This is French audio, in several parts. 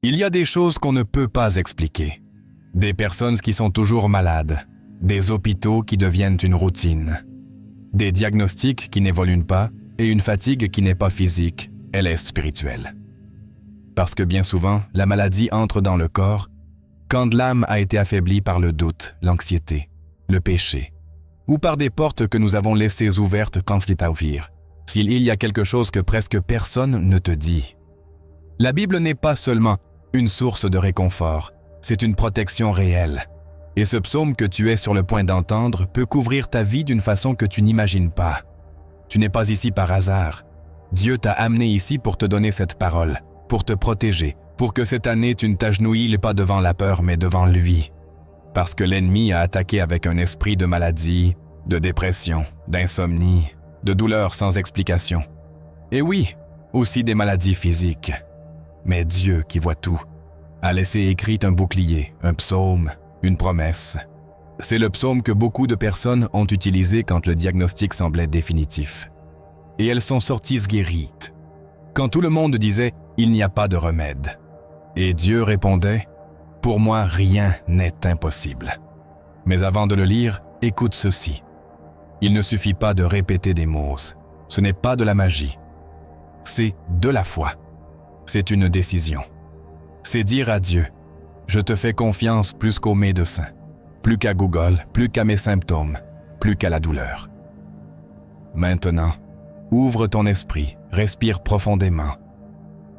Il y a des choses qu'on ne peut pas expliquer. Des personnes qui sont toujours malades, des hôpitaux qui deviennent une routine, des diagnostics qui n'évoluent pas et une fatigue qui n'est pas physique, elle est spirituelle. Parce que bien souvent, la maladie entre dans le corps quand l'âme a été affaiblie par le doute, l'anxiété, le péché, ou par des portes que nous avons laissées ouvertes quand slipavir, s'il y a quelque chose que presque personne ne te dit. La Bible n'est pas seulement une source de réconfort, c'est une protection réelle. Et ce psaume que tu es sur le point d'entendre peut couvrir ta vie d'une façon que tu n'imagines pas. Tu n'es pas ici par hasard. Dieu t'a amené ici pour te donner cette parole, pour te protéger, pour que cette année tu ne t'agenouilles pas devant la peur mais devant lui. Parce que l'ennemi a attaqué avec un esprit de maladie, de dépression, d'insomnie, de douleur sans explication. Et oui, aussi des maladies physiques. Mais Dieu qui voit tout a laissé écrit un bouclier, un psaume, une promesse. C'est le psaume que beaucoup de personnes ont utilisé quand le diagnostic semblait définitif. Et elles sont sorties guéries. Quand tout le monde disait « il n'y a pas de remède ». Et Dieu répondait « pour moi rien n'est impossible ». Mais avant de le lire, écoute ceci. Il ne suffit pas de répéter des mots, ce n'est pas de la magie. C'est de la foi. C'est une décision. C'est dire à Dieu « je te fais confiance plus qu'aux médecins, plus qu'à Google, plus qu'à mes symptômes, plus qu'à la douleur ». Maintenant, ouvre ton esprit, respire profondément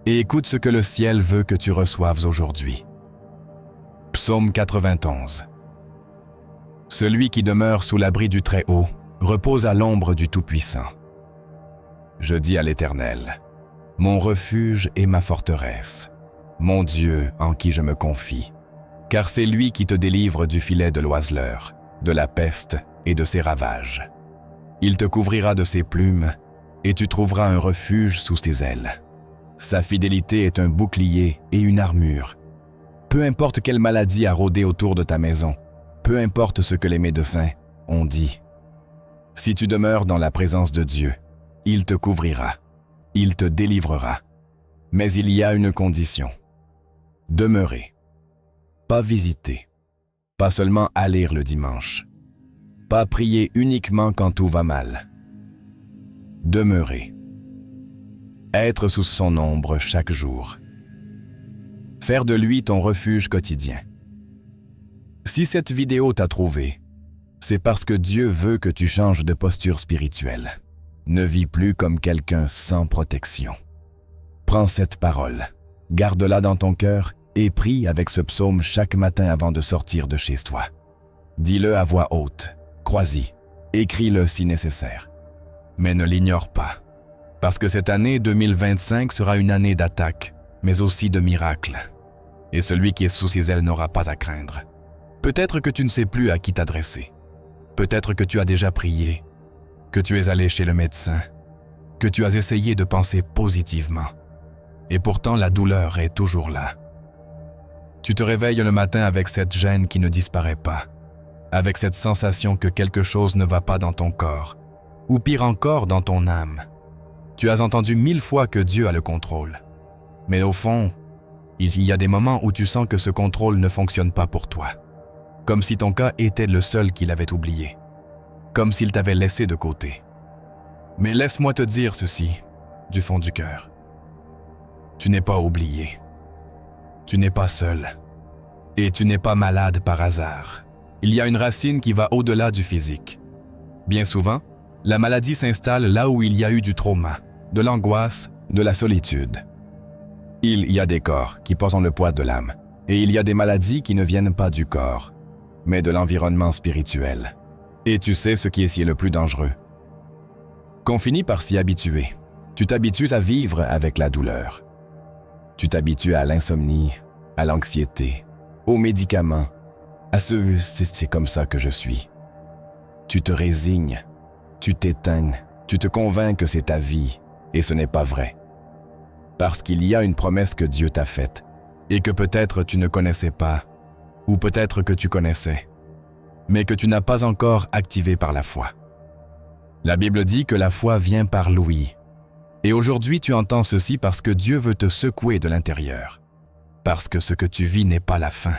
et écoute ce que le ciel veut que tu reçoives aujourd'hui. Psaume 91. Celui qui demeure sous l'abri du Très-Haut repose à l'ombre du Tout-Puissant. Je dis à l'Éternel, mon refuge et ma forteresse, mon Dieu en qui je me confie, car c'est lui qui te délivre du filet de l'oiseleur, de la peste et de ses ravages. Il te couvrira de ses plumes et tu trouveras un refuge sous ses ailes. Sa fidélité est un bouclier et une armure. Peu importe quelle maladie a rôdé autour de ta maison, peu importe ce que les médecins ont dit. Si tu demeures dans la présence de Dieu, il te couvrira, il te délivrera. Mais il y a une condition. Demeurer. Pas visiter. Pas seulement aller le dimanche. Pas prier uniquement quand tout va mal. Demeurer. Être sous son ombre chaque jour. Faire de lui ton refuge quotidien. Si cette vidéo t'a trouvé, c'est parce que Dieu veut que tu changes de posture spirituelle. Ne vis plus comme quelqu'un sans protection. Prends cette parole, garde-la dans ton cœur et prie avec ce psaume chaque matin avant de sortir de chez toi. Dis-le à voix haute, crois-y, écris-le si nécessaire. Mais ne l'ignore pas, parce que cette année 2025 sera une année d'attaque, mais aussi de miracles. Et celui qui est sous ses ailes n'aura pas à craindre. Peut-être que tu ne sais plus à qui t'adresser. Peut-être que tu as déjà prié, que tu es allé chez le médecin, que tu as essayé de penser positivement. Et pourtant la douleur est toujours là. Tu te réveilles le matin avec cette gêne qui ne disparaît pas, avec cette sensation que quelque chose ne va pas dans ton corps, ou pire encore dans ton âme. Tu as entendu 1000 fois que Dieu a le contrôle. Mais au fond, il y a des moments où tu sens que ce contrôle ne fonctionne pas pour toi. Comme si ton cas était le seul qu'il avait oublié. Comme s'il t'avait laissé de côté. Mais laisse-moi te dire ceci, du fond du cœur. Tu n'es pas oublié. Tu n'es pas seul. Et tu n'es pas malade par hasard. Il y a une racine qui va au-delà du physique. Bien souvent, la maladie s'installe là où il y a eu du trauma, de l'angoisse, de la solitude. Il y a des corps qui portent le poids de l'âme, et il y a des maladies qui ne viennent pas du corps, mais de l'environnement spirituel. Et tu sais ce qui est le plus dangereux. Qu'on finit par s'y habituer. Tu t'habitues à vivre avec la douleur. Tu t'habitues à l'insomnie, à l'anxiété, aux médicaments, à ce « c'est comme ça que je suis ». Tu te résignes, tu t'éteins, tu te convaincs que c'est ta vie, et ce n'est pas vrai. Parce qu'il y a une promesse que Dieu t'a faite, et que peut-être tu ne connaissais pas, ou peut-être que tu connaissais, mais que tu n'as pas encore activé par la foi. La Bible dit que la foi vient par l'ouïe. Et aujourd'hui tu entends ceci parce que Dieu veut te secouer de l'intérieur. parce que ce que tu vis n'est pas la fin.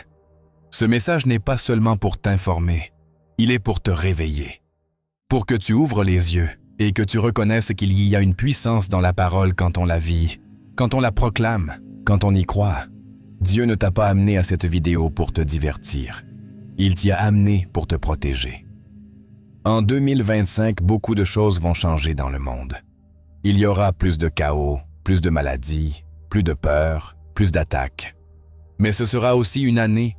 Ce message n'est pas seulement pour t'informer, il est pour te réveiller, pour que tu ouvres les yeux et que tu reconnaisses qu'il y a une puissance dans la parole quand on la vit, quand on la proclame, quand on y croit. Dieu ne t'a pas amené à cette vidéo pour te divertir. Il t'y a amené pour te protéger. En 2025, beaucoup de choses vont changer dans le monde. Il y aura plus de chaos, plus de maladies, plus de peur, plus d'attaques. Mais ce sera aussi une année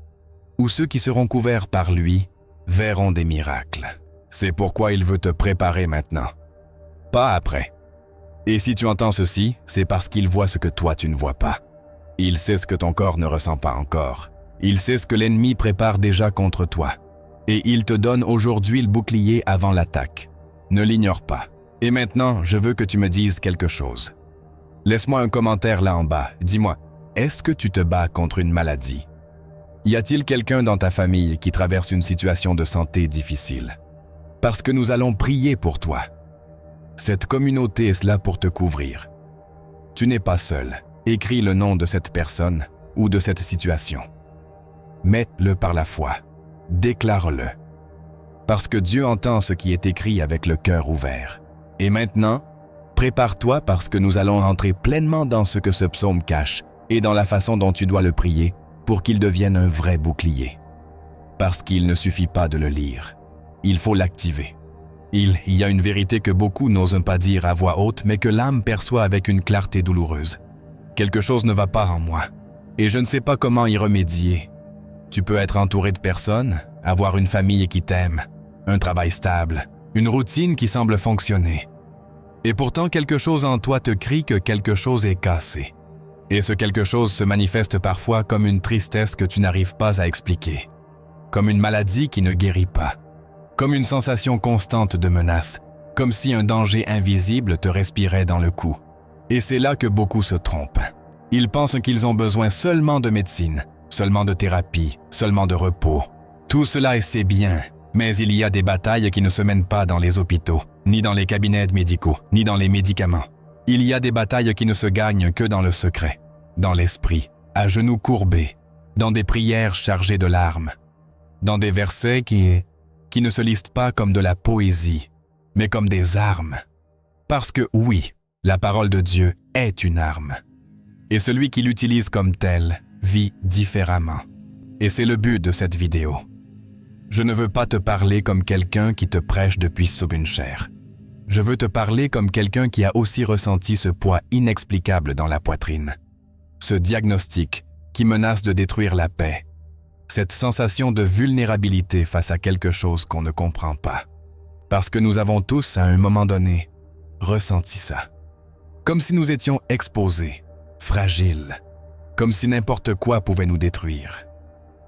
où ceux qui seront couverts par lui verront des miracles. C'est pourquoi il veut te préparer maintenant, pas après. Et si tu entends ceci, c'est parce qu'il voit ce que toi tu ne vois pas. Il sait ce que ton corps ne ressent pas encore. Il sait ce que l'ennemi prépare déjà contre toi. Et il te donne aujourd'hui le bouclier avant l'attaque. Ne l'ignore pas. Et maintenant, je veux que tu me dises quelque chose. Laisse-moi un commentaire là en bas. Dis-moi, est-ce que tu te bats contre une maladie? Y a-t-il quelqu'un dans ta famille qui traverse une situation de santé difficile? Parce que nous allons prier pour toi. Cette communauté est là pour te couvrir. Tu n'es pas seul. Écris le nom de cette personne ou de cette situation. Mets-le par la foi. Déclare-le. Parce que Dieu entend ce qui est écrit avec le cœur ouvert. Et maintenant, prépare-toi parce que nous allons entrer pleinement dans ce que ce psaume cache et dans la façon dont tu dois le prier pour qu'il devienne un vrai bouclier. Parce qu'il ne suffit pas de le lire. Il faut l'activer. Il y a une vérité que beaucoup n'osent pas dire à voix haute, mais que l'âme perçoit avec une clarté douloureuse. Quelque chose ne va pas en moi, et je ne sais pas comment y remédier. Tu peux être entouré de personnes, avoir une famille qui t'aime, un travail stable, une routine qui semble fonctionner. Et pourtant, quelque chose en toi te crie que quelque chose est cassé. Et ce quelque chose se manifeste parfois comme une tristesse que tu n'arrives pas à expliquer, comme une maladie qui ne guérit pas, comme une sensation constante de menace, comme si un danger invisible te respirait dans le cou. Et c'est là que beaucoup se trompent. Ils pensent qu'ils ont besoin seulement de médecine, seulement de thérapie, seulement de repos. Tout cela et c'est bien, mais il y a des batailles qui ne se mènent pas dans les hôpitaux, ni dans les cabinets médicaux, ni dans les médicaments. Il y a des batailles qui ne se gagnent que dans le secret, dans l'esprit, à genoux courbés, dans des prières chargées de larmes, dans des versets qui ne se lisent pas comme de la poésie, mais comme des armes. Parce que oui, la parole de Dieu est une arme. Et celui qui l'utilise comme telle vit différemment. Et c'est le but de cette vidéo. Je ne veux pas te parler comme quelqu'un qui te prêche depuis sous une chair. Je veux te parler comme quelqu'un qui a aussi ressenti ce poids inexplicable dans la poitrine. Ce diagnostic qui menace de détruire la paix. Cette sensation de vulnérabilité face à quelque chose qu'on ne comprend pas. Parce que nous avons tous, à un moment donné, ressenti ça. Comme si nous étions exposés, fragiles, comme si n'importe quoi pouvait nous détruire.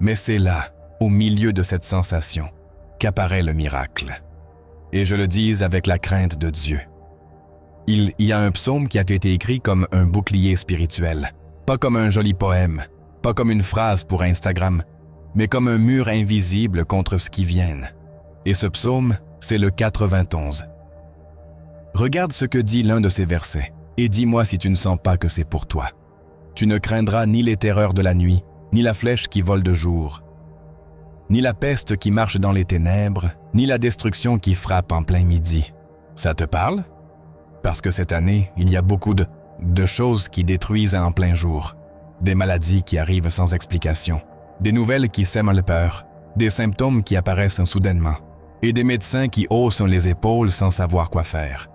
Mais c'est là, au milieu de cette sensation, qu'apparaît le miracle. Et je le dis avec la crainte de Dieu. Il y a un psaume qui a été écrit comme un bouclier spirituel, pas comme un joli poème, pas comme une phrase pour Instagram, mais comme un mur invisible contre ce qui vient. Et ce psaume, c'est le 91. Regarde ce que dit l'un de ces versets, et dis-moi si tu ne sens pas que c'est pour toi. Tu ne craindras ni les terreurs de la nuit, ni la flèche qui vole de jour, ni la peste qui marche dans les ténèbres, ni la destruction qui frappe en plein midi. Ça te parle? Parce que cette année, il y a beaucoup de choses qui détruisent en plein jour, des maladies qui arrivent sans explication, des nouvelles qui sèment la peur, des symptômes qui apparaissent soudainement, et des médecins qui haussent les épaules sans savoir quoi faire.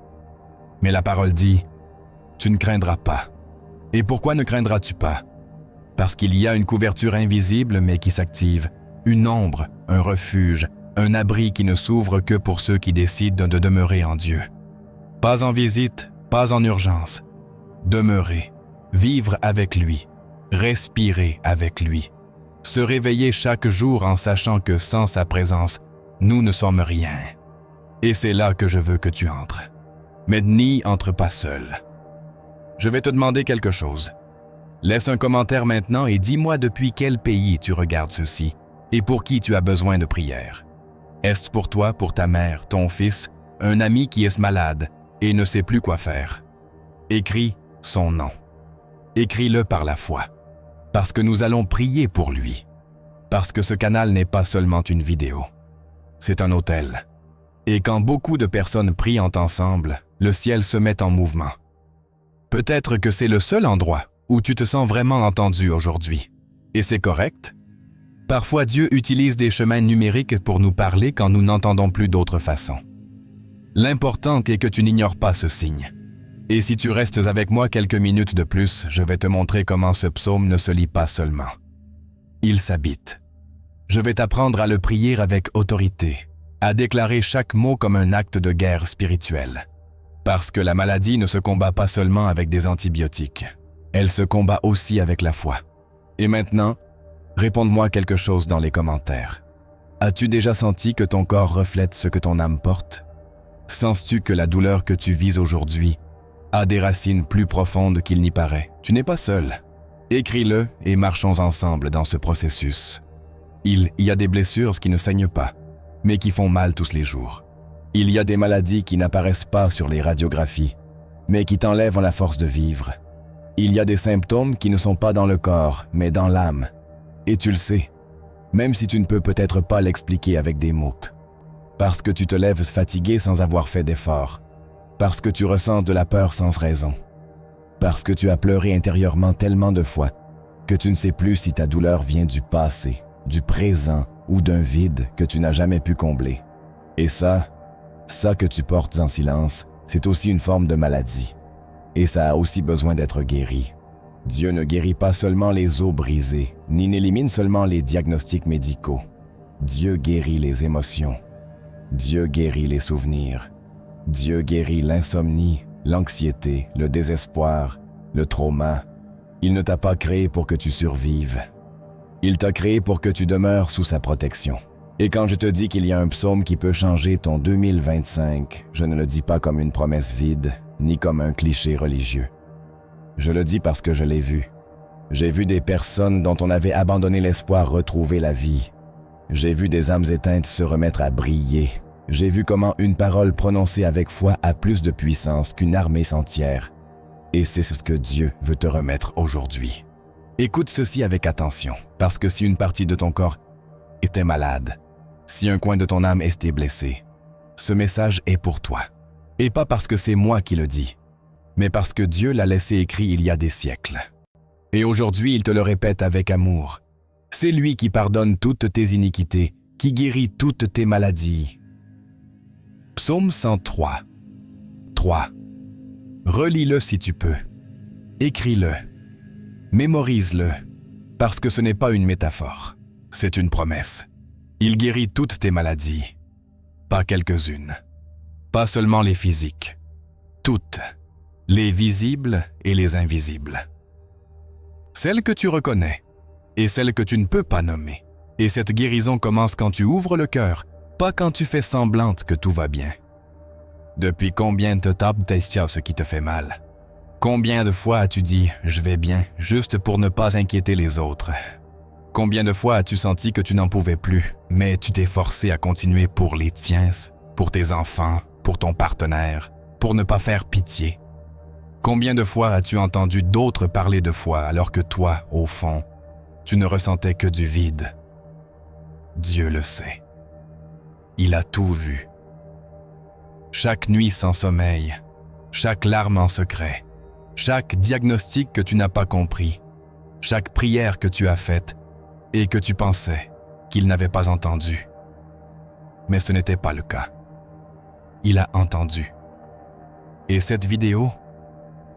Mais la parole dit, tu ne craindras pas. Et pourquoi ne craindras-tu pas? Parce qu'il y a une couverture invisible mais qui s'active, une ombre, un refuge, un abri qui ne s'ouvre que pour ceux qui décident de demeurer en Dieu. Pas en visite, pas en urgence. Demeurer, vivre avec lui, respirer avec lui. Se réveiller chaque jour en sachant que sans sa présence, nous ne sommes rien. Et c'est là que je veux que tu entres. Mais n'y entre pas seul. Je vais te demander quelque chose. Laisse un commentaire maintenant et dis-moi depuis quel pays tu regardes ceci et pour qui tu as besoin de prière. Est-ce pour toi, pour ta mère, ton fils, un ami qui est malade et ne sait plus quoi faire? Écris son nom. Écris-le par la foi. parce que nous allons prier pour lui, parce que ce canal n'est pas seulement une vidéo, c'est un autel. Et quand beaucoup de personnes prient ensemble, le ciel se met en mouvement. Peut-être que c'est le seul endroit où tu te sens vraiment entendu aujourd'hui. Et c'est correct. Parfois, Dieu utilise des chemins numériques pour nous parler quand nous n'entendons plus d'autre façon. L'important est que tu n'ignores pas ce signe. Et si tu restes avec moi quelques minutes de plus, je vais te montrer comment ce psaume ne se lit pas seulement. Il s'habite. Je vais t'apprendre à le prier avec autorité, à déclarer chaque mot comme un acte de guerre spirituelle. Parce que la maladie ne se combat pas seulement avec des antibiotiques, elle se combat aussi avec la foi. Et maintenant, réponds-moi quelque chose dans les commentaires. As-tu déjà senti que ton corps reflète ce que ton âme porte? Sens-tu que la douleur que tu vis aujourd'hui a des racines plus profondes qu'il n'y paraît? Tu n'es pas seul. Écris-le et marchons ensemble dans ce processus. Il y a des blessures qui ne saignent pas, mais qui font mal tous les jours. Il y a des maladies qui n'apparaissent pas sur les radiographies, mais qui t'enlèvent la force de vivre. Il y a des symptômes qui ne sont pas dans le corps, mais dans l'âme. Et tu le sais, même si tu ne peux peut-être pas l'expliquer avec des mots. Parce que tu te lèves fatigué sans avoir fait d'effort. Parce que tu ressens de la peur sans raison. Parce que tu as pleuré intérieurement tellement de fois que tu ne sais plus si ta douleur vient du passé, du présent ou d'un vide que tu n'as jamais pu combler. Et ça que tu portes en silence, c'est aussi une forme de maladie. Et ça a aussi besoin d'être guéri. Dieu ne guérit pas seulement les os brisés, ni n'élimine seulement les diagnostics médicaux. Dieu guérit les émotions. Dieu guérit les souvenirs. Dieu guérit l'insomnie, l'anxiété, le désespoir, le trauma. Il ne t'a pas créé pour que tu survives. Il t'a créé pour que tu demeures sous sa protection. Et quand je te dis qu'il y a un psaume qui peut changer ton 2025, je ne le dis pas comme une promesse vide, ni comme un cliché religieux. Je le dis parce que je l'ai vu. J'ai vu des personnes dont on avait abandonné l'espoir retrouver la vie. J'ai vu des âmes éteintes se remettre à briller. J'ai vu comment une parole prononcée avec foi a plus de puissance qu'une armée entière. Et c'est ce que Dieu veut te remettre aujourd'hui. Écoute ceci avec attention, parce que si une partie de ton corps était malade, si un coin de ton âme était blessé, ce message est pour toi. Et pas parce que c'est moi qui le dis, mais parce que Dieu l'a laissé écrit il y a des siècles. Et aujourd'hui, il te le répète avec amour. C'est lui qui pardonne toutes tes iniquités, qui guérit toutes tes maladies. Psaume 103. 3. Relis-le si tu peux. Écris-le. Mémorise-le, parce que ce n'est pas une métaphore, c'est une promesse. Il guérit toutes tes maladies, pas quelques-unes, pas seulement les physiques, toutes, les visibles et les invisibles. Celles que tu reconnais et celles que tu ne peux pas nommer. Et cette guérison commence quand tu ouvres le cœur, pas quand tu fais semblante que tout va bien. Depuis combien de temps t'as ce qui te fait mal? Combien de fois as-tu dit « je vais bien » juste pour ne pas inquiéter les autres? Combien de fois as-tu senti que tu n'en pouvais plus, mais tu t'es forcé à continuer pour les tiens, pour tes enfants, pour ton partenaire, pour ne pas faire pitié? Combien de fois as-tu entendu d'autres parler de foi alors que toi, au fond, tu ne ressentais que du vide? Dieu le sait. Il a tout vu. Chaque nuit sans sommeil, chaque larme en secret, chaque diagnostic que tu n'as pas compris, chaque prière que tu as faite et que tu pensais qu'il n'avait pas entendu. Mais ce n'était pas le cas. Il a entendu. Et cette vidéo,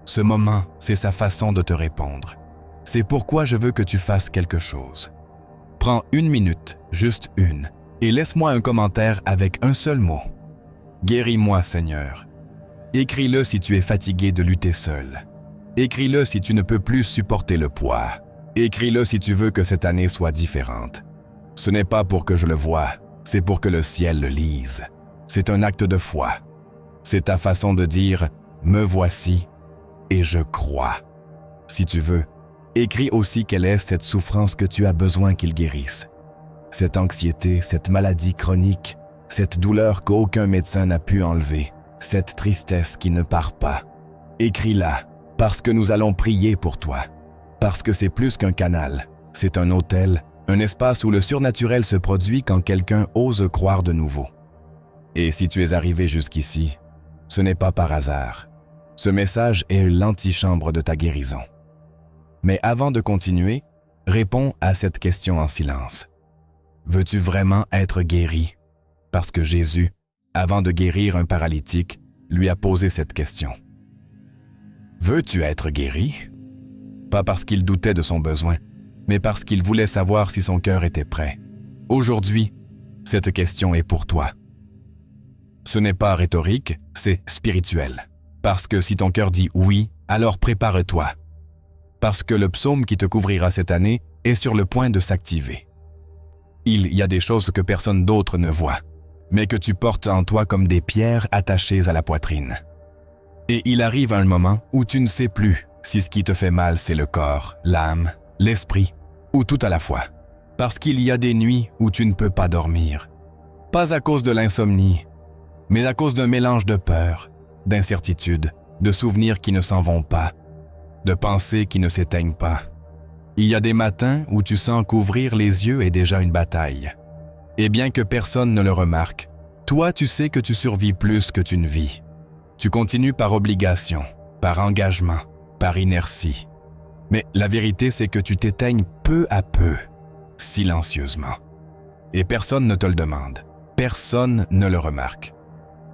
ce moment, c'est sa façon de te répondre. C'est pourquoi je veux que tu fasses quelque chose. Prends 1 minute, juste une, et laisse-moi un commentaire avec un seul mot. Guéris-moi, Seigneur. Écris-le si tu es fatigué de lutter seul. Écris-le si tu ne peux plus supporter le poids. Écris-le si tu veux que cette année soit différente. Ce n'est pas pour que je le voie, c'est pour que le ciel le lise. C'est un acte de foi. C'est ta façon de dire « me voici et je crois ». Si tu veux, écris aussi quelle est cette souffrance que tu as besoin qu'il guérisse. Cette anxiété, cette maladie chronique, cette douleur qu'aucun médecin n'a pu enlever, cette tristesse qui ne part pas. Écris-la, parce que nous allons prier pour toi. Parce que c'est plus qu'un canal, c'est un hôtel, un espace où le surnaturel se produit quand quelqu'un ose croire de nouveau. Et si tu es arrivé jusqu'ici, ce n'est pas par hasard. Ce message est l'antichambre de ta guérison. Mais avant de continuer, réponds à cette question en silence. Veux-tu vraiment être guéri? Parce que Jésus, avant de guérir un paralytique, lui a posé cette question. Veux-tu être guéri? Pas parce qu'il doutait de son besoin, mais parce qu'il voulait savoir si son cœur était prêt. Aujourd'hui, cette question est pour toi. Ce n'est pas rhétorique, c'est spirituel. Parce que si ton cœur dit oui, alors prépare-toi. Parce que le psaume qui te couvrira cette année est sur le point de s'activer. Il y a des choses que personne d'autre ne voit, mais que tu portes en toi comme des pierres attachées à la poitrine. Et il arrive un moment où tu ne sais plus si ce qui te fait mal c'est le corps, l'âme, l'esprit, ou tout à la fois. Parce qu'il y a des nuits où tu ne peux pas dormir. Pas à cause de l'insomnie, mais à cause d'un mélange de peur, d'incertitude, de souvenirs qui ne s'en vont pas, de pensées qui ne s'éteignent pas. Il y a des matins où tu sens qu'ouvrir les yeux est déjà une bataille. Et bien que personne ne le remarque, toi tu sais que tu survis plus que tu ne vis. Tu continues par obligation, par engagement, par inertie. Mais la vérité c'est que tu t'éteignes peu à peu, silencieusement. Et personne ne te le demande, personne ne le remarque.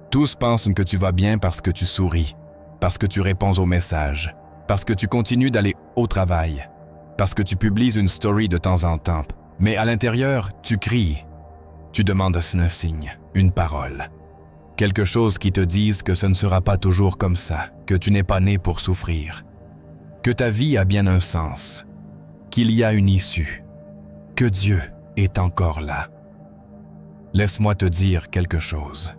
Tous pensent que tu vas bien parce que tu souris, parce que tu réponds aux messages, parce que tu continues d'aller au travail, parce que tu publies une story de temps en temps. Mais à l'intérieur, tu cries. Tu demandes un signe, une parole. Quelque chose qui te dise que ce ne sera pas toujours comme ça, que tu n'es pas né pour souffrir, que ta vie a bien un sens, qu'il y a une issue, que Dieu est encore là. Laisse-moi te dire quelque chose.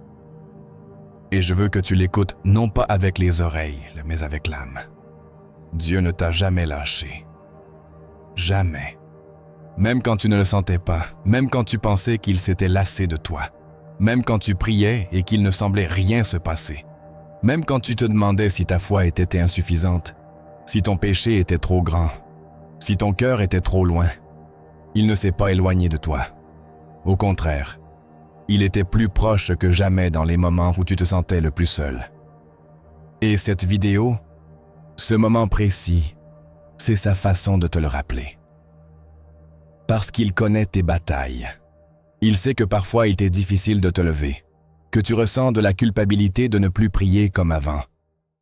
Et je veux que tu l'écoutes non pas avec les oreilles, mais avec l'âme. Dieu ne t'a jamais lâché. Jamais. Même quand tu ne le sentais pas, même quand tu pensais qu'il s'était lassé de toi, même quand tu priais et qu'il ne semblait rien se passer, même quand tu te demandais si ta foi était insuffisante, si ton péché était trop grand, si ton cœur était trop loin, il ne s'est pas éloigné de toi. Au contraire, il était plus proche que jamais dans les moments où tu te sentais le plus seul. Et cette vidéo, ce moment précis, c'est sa façon de te le rappeler. Parce qu'il connaît tes batailles. Il sait que parfois il t'est difficile de te lever, que tu ressens de la culpabilité de ne plus prier comme avant,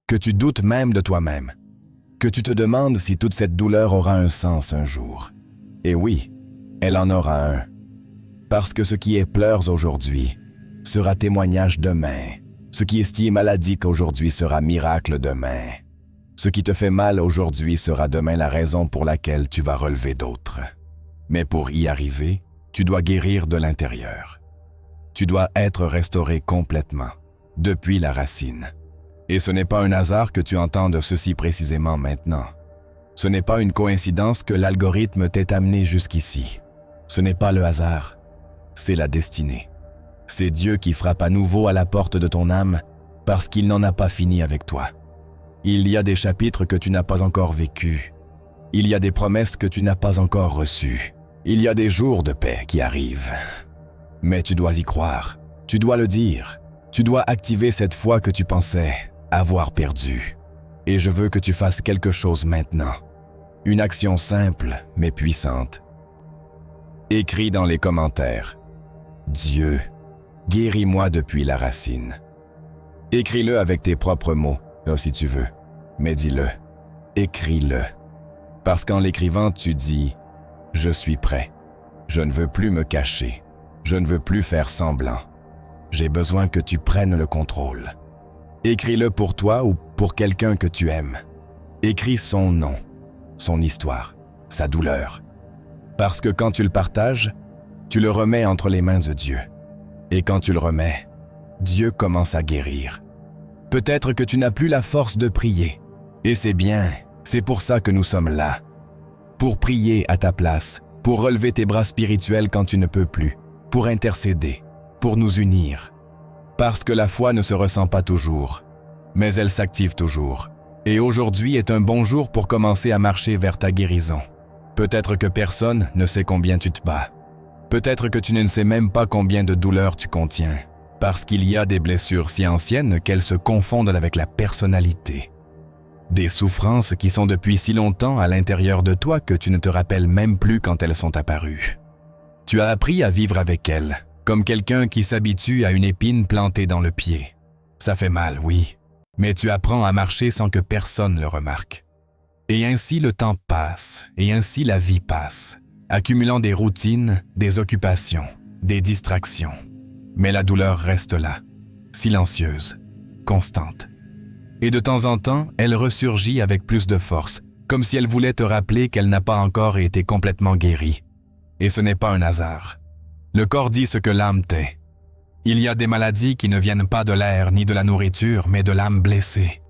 que tu doutes même de toi-même, que tu te demandes si toute cette douleur aura un sens un jour. Et oui, elle en aura un. Parce que ce qui est pleurs aujourd'hui sera témoignage demain. Ce qui est si maladique aujourd'hui sera miracle demain. Ce qui te fait mal aujourd'hui sera demain la raison pour laquelle tu vas relever d'autres. Mais pour y arriver, tu dois guérir de l'intérieur. Tu dois être restauré complètement, depuis la racine. Et ce n'est pas un hasard que tu entendes ceci précisément maintenant. Ce n'est pas une coïncidence que l'algorithme t'ait amené jusqu'ici. Ce n'est pas le hasard, c'est la destinée. C'est Dieu qui frappe à nouveau à la porte de ton âme parce qu'il n'en a pas fini avec toi. Il y a des chapitres que tu n'as pas encore vécus. Il y a des promesses que tu n'as pas encore reçues. Il y a des jours de paix qui arrivent. Mais tu dois y croire, tu dois le dire, tu dois activer cette foi que tu pensais avoir perdue. Et je veux que tu fasses quelque chose maintenant. Une action simple mais puissante. Écris dans les commentaires « Dieu, guéris-moi depuis la racine ». Écris-le avec tes propres mots, si tu veux, mais dis-le, écris-le. Parce qu'en l'écrivant, tu dis « Je suis prêt, je ne veux plus me cacher, je ne veux plus faire semblant. J'ai besoin que tu prennes le contrôle. » Écris-le pour toi ou pour quelqu'un que tu aimes. Écris son nom, son histoire, sa douleur. Parce que quand tu le partages, tu le remets entre les mains de Dieu. Et quand tu le remets, Dieu commence à guérir. Peut-être que tu n'as plus la force de prier. Et c'est bien, c'est pour ça que nous sommes là. Pour prier à ta place, pour relever tes bras spirituels quand tu ne peux plus, pour intercéder, pour nous unir. Parce que la foi ne se ressent pas toujours, mais elle s'active toujours. Et aujourd'hui est un bon jour pour commencer à marcher vers ta guérison. Peut-être que personne ne sait combien tu te bats. Peut-être que tu ne sais même pas combien de douleurs tu contiens, parce qu'il y a des blessures si anciennes qu'elles se confondent avec la personnalité. Des souffrances qui sont depuis si longtemps à l'intérieur de toi que tu ne te rappelles même plus quand elles sont apparues. Tu as appris à vivre avec elles, comme quelqu'un qui s'habitue à une épine plantée dans le pied. Ça fait mal, oui, mais tu apprends à marcher sans que personne le remarque. Et ainsi le temps passe, et ainsi la vie passe, accumulant des routines, des occupations, des distractions. Mais la douleur reste là, silencieuse, constante. Et de temps en temps, elle ressurgit avec plus de force, comme si elle voulait te rappeler qu'elle n'a pas encore été complètement guérie. Et ce n'est pas un hasard. Le corps dit ce que l'âme tait. Il y a des maladies qui ne viennent pas de l'air ni de la nourriture, mais de l'âme blessée.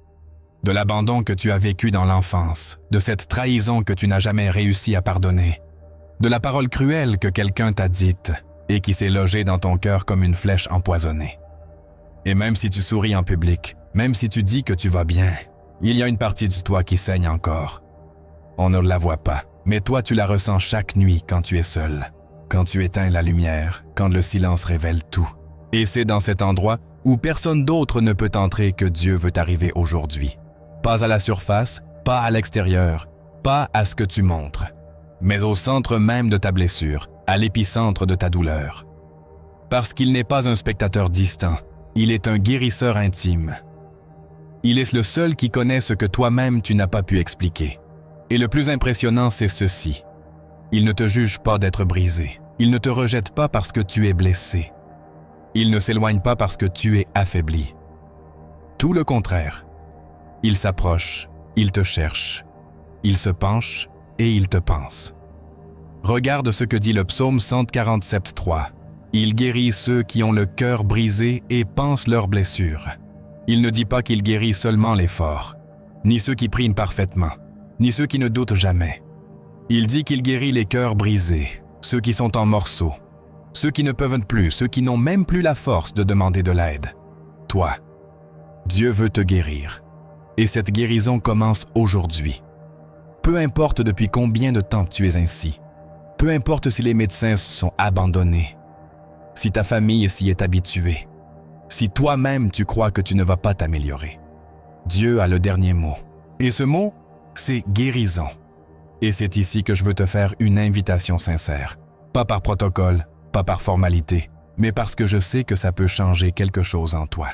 De l'abandon que tu as vécu dans l'enfance, de cette trahison que tu n'as jamais réussi à pardonner, de la parole cruelle que quelqu'un t'a dite et qui s'est logée dans ton cœur comme une flèche empoisonnée. Et même si tu souris en public, même si tu dis que tu vas bien, il y a une partie de toi qui saigne encore. On ne la voit pas, mais toi tu la ressens chaque nuit quand tu es seul, quand tu éteins la lumière, quand le silence révèle tout. Et c'est dans cet endroit où personne d'autre ne peut entrer que Dieu veut arriver aujourd'hui. Pas à la surface, pas à l'extérieur, pas à ce que tu montres, mais au centre même de ta blessure, à l'épicentre de ta douleur. Parce qu'il n'est pas un spectateur distant, il est un guérisseur intime. Il est le seul qui connaît ce que toi-même tu n'as pas pu expliquer. Et le plus impressionnant, c'est ceci. Il ne te juge pas d'être brisé. Il ne te rejette pas parce que tu es blessé. Il ne s'éloigne pas parce que tu es affaibli. Tout le contraire. Il s'approche, il te cherche, il se penche et il te pense. Regarde ce que dit le psaume 147:3. Il guérit ceux qui ont le cœur brisé et pansent leurs blessures. Il ne dit pas qu'il guérit seulement les forts, ni ceux qui prient parfaitement, ni ceux qui ne doutent jamais. Il dit qu'il guérit les cœurs brisés, ceux qui sont en morceaux, ceux qui ne peuvent plus, ceux qui n'ont même plus la force de demander de l'aide. Toi, Dieu veut te guérir. Et cette guérison commence aujourd'hui. Peu importe depuis combien de temps tu es ainsi. Peu importe si les médecins se sont abandonnés, si ta famille s'y est habituée, si toi-même tu crois que tu ne vas pas t'améliorer. Dieu a le dernier mot. Et ce mot, c'est guérison. Et c'est ici que je veux te faire une invitation sincère. Pas par protocole, pas par formalité, mais parce que je sais que ça peut changer quelque chose en toi.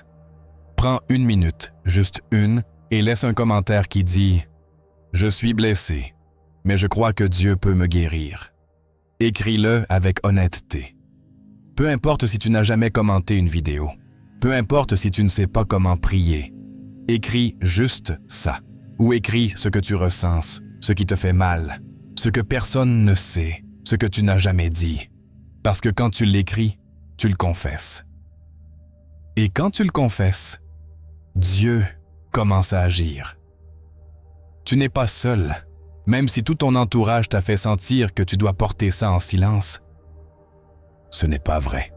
Prends 1 minute, juste une, et laisse un commentaire qui dit « Je suis blessé, mais je crois que Dieu peut me guérir. » Écris-le avec honnêteté. Peu importe si tu n'as jamais commenté une vidéo, peu importe si tu ne sais pas comment prier, écris juste ça, ou écris ce que tu ressens, ce qui te fait mal, ce que personne ne sait, ce que tu n'as jamais dit. Parce que quand tu l'écris, tu le confesses. Et quand tu le confesses, Dieu commence à agir. Tu n'es pas seul, même si tout ton entourage t'a fait sentir que tu dois porter ça en silence. Ce n'est pas vrai.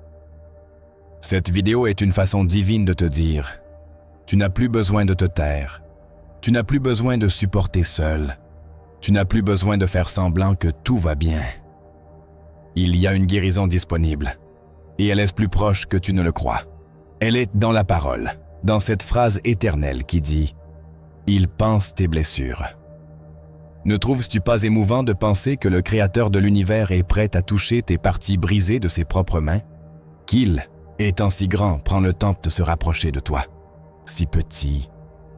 Cette vidéo est une façon divine de te dire « Tu n'as plus besoin de te taire. Tu n'as plus besoin de supporter seul. Tu n'as plus besoin de faire semblant que tout va bien. Il y a une guérison disponible, et elle est plus proche que tu ne le crois. Elle est dans la parole, dans cette phrase éternelle qui dit « Il pense tes blessures ». Ne trouves-tu pas émouvant de penser que le Créateur de l'univers est prêt à toucher tes parties brisées de ses propres mains? Qu'il, étant si grand, prend le temps de se rapprocher de toi, si petit,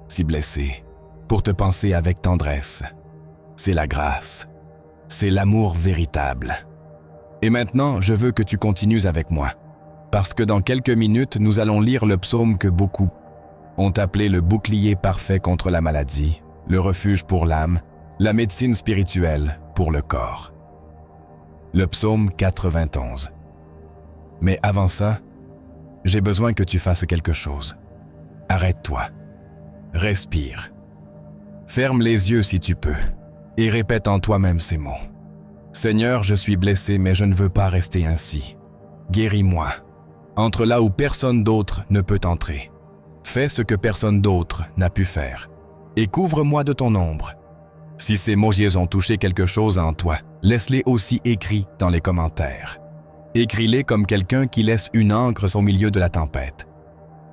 si blessé, pour te penser avec tendresse. C'est la grâce, c'est l'amour véritable. Et maintenant, je veux que tu continues avec moi, parce que dans quelques minutes, nous allons lire le psaume que beaucoup ont appelé le bouclier parfait contre la maladie, le refuge pour l'âme, la médecine spirituelle pour le corps. Le psaume 91. Mais avant ça, j'ai besoin que tu fasses quelque chose. Arrête-toi. Respire. Ferme les yeux si tu peux et répète en toi-même ces mots. Seigneur, je suis blessé, mais je ne veux pas rester ainsi. Guéris-moi. Entre là où personne d'autre ne peut entrer. Fais ce que personne d'autre n'a pu faire. et couvre-moi de ton ombre. Si ces mots ont touché quelque chose en toi, laisse-les aussi écrits dans les commentaires. Écris-les comme quelqu'un qui laisse une encre au milieu de la tempête.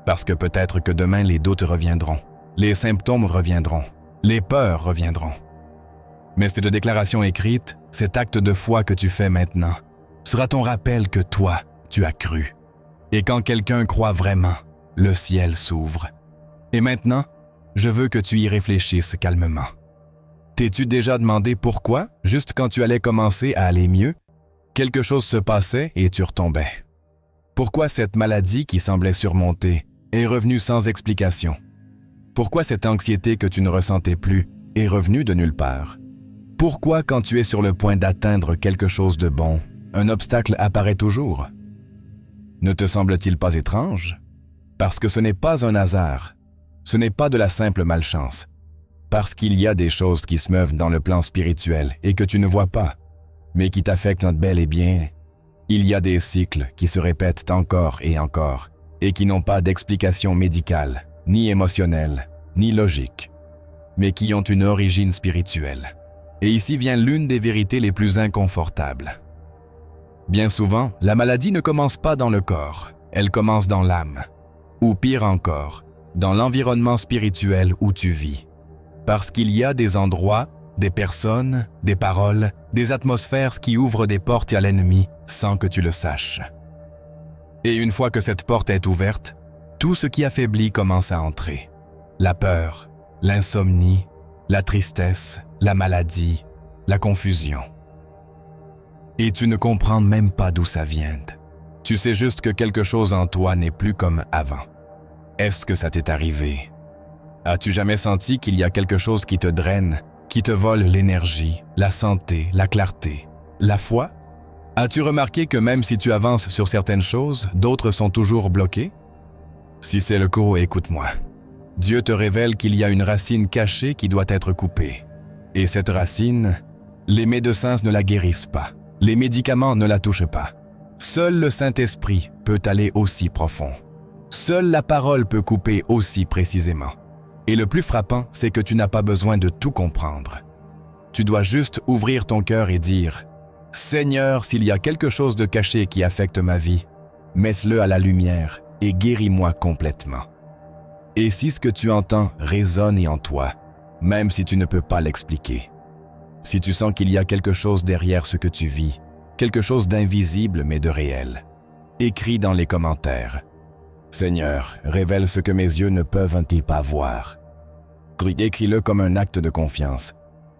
Parce que peut-être que demain les doutes reviendront, les symptômes reviendront, les peurs reviendront. Mais cette déclaration écrite, cet acte de foi que tu fais maintenant, sera ton rappel que toi, tu as cru. Et quand quelqu'un croit vraiment, le ciel s'ouvre. Et maintenant, je veux que tu y réfléchisses calmement. T'es-tu déjà demandé pourquoi, juste quand tu allais commencer à aller mieux, quelque chose se passait et tu retombais? Pourquoi cette maladie qui semblait surmontée est revenue sans explication? Pourquoi cette anxiété que tu ne ressentais plus est revenue de nulle part? Pourquoi, quand tu es sur le point d'atteindre quelque chose de bon, un obstacle apparaît toujours? Ne te semble-t-il pas étrange? Parce que ce n'est pas un hasard, ce n'est pas de la simple malchance. Parce qu'il y a des choses qui se meuvent dans le plan spirituel et que tu ne vois pas, mais qui t'affectent bel et bien. Il y a des cycles qui se répètent encore et qui n'ont pas d'explication médicale, ni émotionnelle, ni logique, mais qui ont une origine spirituelle. Et ici vient l'une des vérités les plus inconfortables. Bien souvent, la maladie ne commence pas dans le corps, elle commence dans l'âme, ou pire encore, dans l'environnement spirituel où tu vis. Parce qu'il y a des endroits, des personnes, des paroles, des atmosphères qui ouvrent des portes à l'ennemi sans que tu le saches. Et une fois que cette porte est ouverte, tout ce qui affaiblit commence à entrer. La peur, l'insomnie, la tristesse, la maladie, la confusion. Et tu ne comprends même pas d'où ça vient. Tu sais juste que quelque chose en toi n'est plus comme avant. Est-ce que ça t'est arrivé? As-tu jamais senti qu'il y a quelque chose qui te draine, qui te vole l'énergie, la santé, la clarté, la foi? As-tu remarqué que même si tu avances sur certaines choses, d'autres sont toujours bloquées? Si c'est le cas, écoute-moi. Dieu te révèle qu'il y a une racine cachée qui doit être coupée. Et cette racine, les médecins ne la guérissent pas. Les médicaments ne la touchent pas. Seul le Saint-Esprit peut aller aussi profond. Seule la parole peut couper aussi précisément. Et le plus frappant, c'est que tu n'as pas besoin de tout comprendre. Tu dois juste ouvrir ton cœur et dire « Seigneur, s'il y a quelque chose de caché qui affecte ma vie, mets-le à la lumière et guéris-moi complètement. » Et si ce que tu entends résonne en toi, même si tu ne peux pas l'expliquer, si tu sens qu'il y a quelque chose derrière ce que tu vis, quelque chose d'invisible mais de réel, écris dans les commentaires. Seigneur, révèle ce que mes yeux ne peuvent-ils pas voir. Écris-le comme un acte de confiance,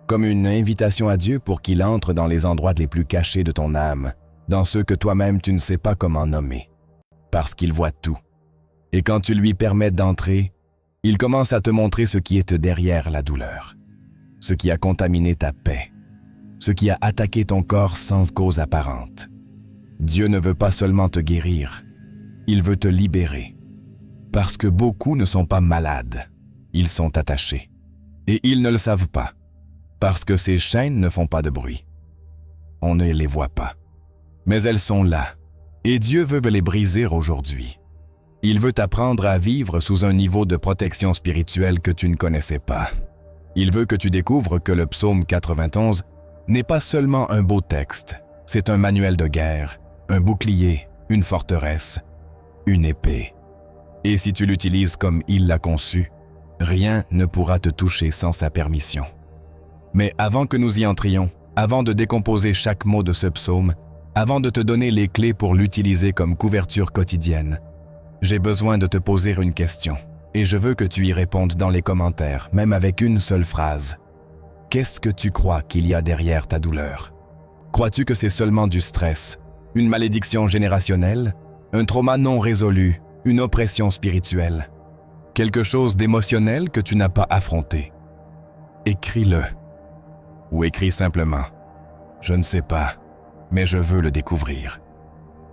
comme une invitation à Dieu pour qu'il entre dans les endroits les plus cachés de ton âme, dans ceux que toi-même tu ne sais pas comment nommer, parce qu'il voit tout. Et quand tu lui permets d'entrer, il commence à te montrer ce qui est derrière la douleur, ce qui a contaminé ta paix, ce qui a attaqué ton corps sans cause apparente. Dieu ne veut pas seulement te guérir, il veut te libérer. Parce que beaucoup ne sont pas malades, ils sont attachés. Et ils ne le savent pas, parce que ces chaînes ne font pas de bruit. On ne les voit pas. Mais elles sont là, et Dieu veut les briser aujourd'hui. Il veut t'apprendre à vivre sous un niveau de protection spirituelle que tu ne connaissais pas. Il veut que tu découvres que le psaume 91 n'est pas seulement un beau texte, c'est un manuel de guerre, un bouclier, une forteresse, une épée. Et si tu l'utilises comme il l'a conçu, rien ne pourra te toucher sans sa permission. Mais avant que nous y entrions, avant de décomposer chaque mot de ce psaume, avant de te donner les clés pour l'utiliser comme couverture quotidienne, j'ai besoin de te poser une question, et je veux que tu y répondes dans les commentaires, même avec une seule phrase. Qu'est-ce que tu crois qu'il y a derrière ta douleur? Crois-tu que c'est seulement du stress, une malédiction générationnelle, un trauma non résolu, une oppression spirituelle, quelque chose d'émotionnel que tu n'as pas affronté? Écris-le. Ou écris simplement « Je ne sais pas, mais je veux le découvrir. »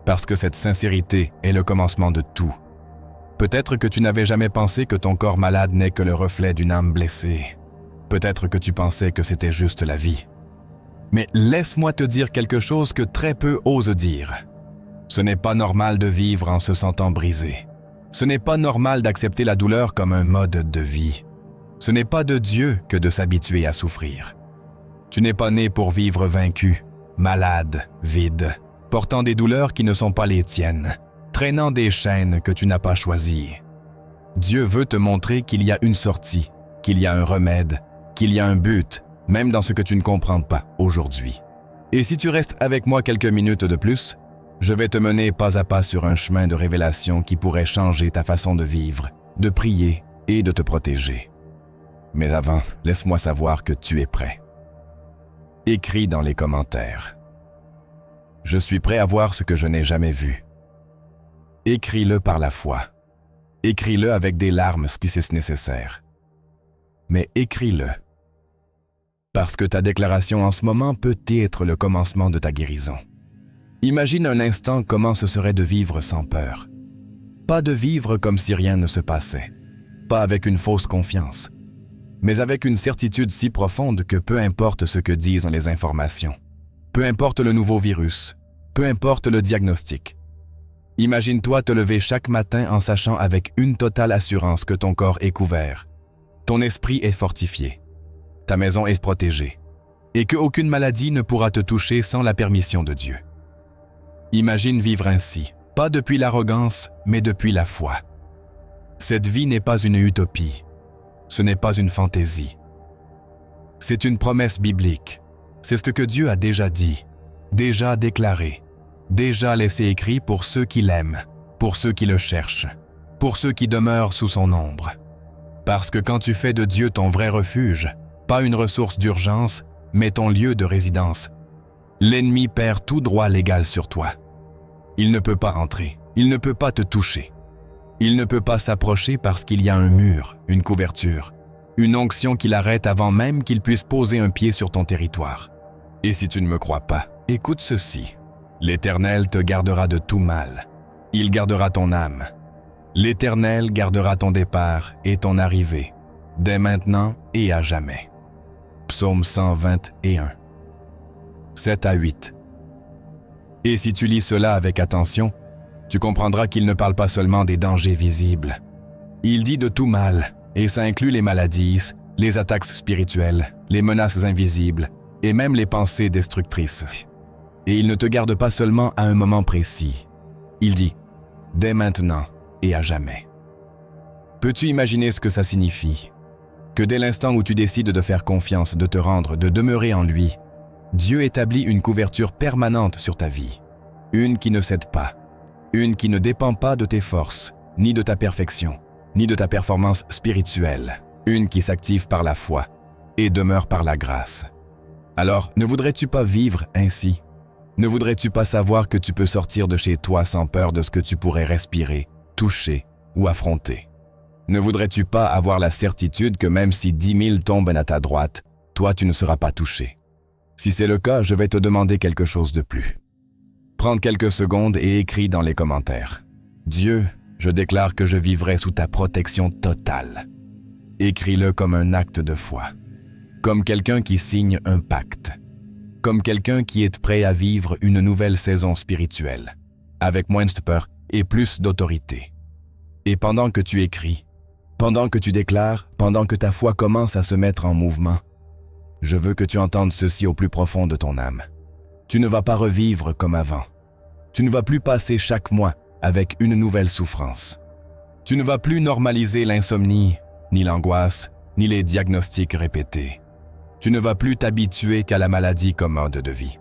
Parce que cette sincérité est le commencement de tout. Peut-être que tu n'avais jamais pensé que ton corps malade n'est que le reflet d'une âme blessée. Peut-être que tu pensais que c'était juste la vie. Mais laisse-moi te dire quelque chose que très peu osent dire. Ce n'est pas normal de vivre en se sentant brisé. Ce n'est pas normal d'accepter la douleur comme un mode de vie. Ce n'est pas de Dieu que de s'habituer à souffrir. Tu n'es pas né pour vivre vaincu, malade, vide, portant des douleurs qui ne sont pas les tiennes, traînant des chaînes que tu n'as pas choisies. Dieu veut te montrer qu'il y a une sortie, qu'il y a un remède, qu'il y a un but, même dans ce que tu ne comprends pas aujourd'hui. Et si tu restes avec moi quelques minutes de plus, je vais te mener pas à pas sur un chemin de révélation qui pourrait changer ta façon de vivre, de prier et de te protéger. Mais avant, laisse-moi savoir que tu es prêt. Écris dans les commentaires. Je suis prêt à voir ce que je n'ai jamais vu. Écris-le par la foi. Écris-le avec des larmes si c'est nécessaire. Mais écris-le. Parce que ta déclaration en ce moment peut être le commencement de ta guérison. Imagine un instant comment ce serait de vivre sans peur. Pas de vivre comme si rien ne se passait. Pas avec une fausse confiance. Mais avec une certitude si profonde que peu importe ce que disent les informations, peu importe le nouveau virus, peu importe le diagnostic. Imagine-toi te lever chaque matin en sachant avec une totale assurance que ton corps est couvert, ton esprit est fortifié, ta maison est protégée, et qu'aucune maladie ne pourra te toucher sans la permission de Dieu. Imagine vivre ainsi, pas depuis l'arrogance, mais depuis la foi. Cette vie n'est pas une utopie. Ce n'est pas une fantaisie. C'est une promesse biblique. C'est ce que Dieu a déjà dit, déjà déclaré, déjà laissé écrit pour ceux qui l'aiment, pour ceux qui le cherchent, pour ceux qui demeurent sous son ombre. Parce que quand tu fais de Dieu ton vrai refuge, pas une ressource d'urgence, mais ton lieu de résidence, l'ennemi perd tout droit légal sur toi. Il ne peut pas entrer, il ne peut pas te toucher. Il ne peut pas s'approcher parce qu'il y a un mur, une couverture, une onction qui l'arrête avant même qu'il puisse poser un pied sur ton territoire. Et si tu ne me crois pas, écoute ceci. L'Éternel te gardera de tout mal. Il gardera ton âme. L'Éternel gardera ton départ et ton arrivée, dès maintenant et à jamais. Psaume 121. 7 à 8. Et si tu lis cela avec attention, tu comprendras qu'il ne parle pas seulement des dangers visibles. Il dit de tout mal, et ça inclut les maladies, les attaques spirituelles, les menaces invisibles, et même les pensées destructrices. Et il ne te garde pas seulement à un moment précis. Il dit « dès maintenant et à jamais ». Peux-tu imaginer ce que ça signifie? Que dès l'instant où tu décides de faire confiance, de te rendre, de demeurer en lui, Dieu établit une couverture permanente sur ta vie, une qui ne cède pas. Une qui ne dépend pas de tes forces, ni de ta perfection, ni de ta performance spirituelle. Une qui s'active par la foi et demeure par la grâce. Alors, ne voudrais-tu pas vivre ainsi? Ne voudrais-tu pas savoir que tu peux sortir de chez toi sans peur de ce que tu pourrais respirer, toucher ou affronter? Ne voudrais-tu pas avoir la certitude que même si 10 000 tombent à ta droite, toi tu ne seras pas touché? Si c'est le cas, je vais te demander quelque chose de plus. Prends quelques secondes et écris dans les commentaires. Dieu, je déclare que je vivrai sous ta protection totale. Écris-le comme un acte de foi, comme quelqu'un qui signe un pacte, comme quelqu'un qui est prêt à vivre une nouvelle saison spirituelle, avec moins de peur et plus d'autorité. Et pendant que tu écris, pendant que tu déclares, pendant que ta foi commence à se mettre en mouvement, je veux que tu entendes ceci au plus profond de ton âme. Tu ne vas pas revivre comme avant. Tu ne vas plus passer chaque mois avec une nouvelle souffrance. Tu ne vas plus normaliser l'insomnie, ni l'angoisse, ni les diagnostics répétés. Tu ne vas plus t'habituer qu'à la maladie comme mode de vie.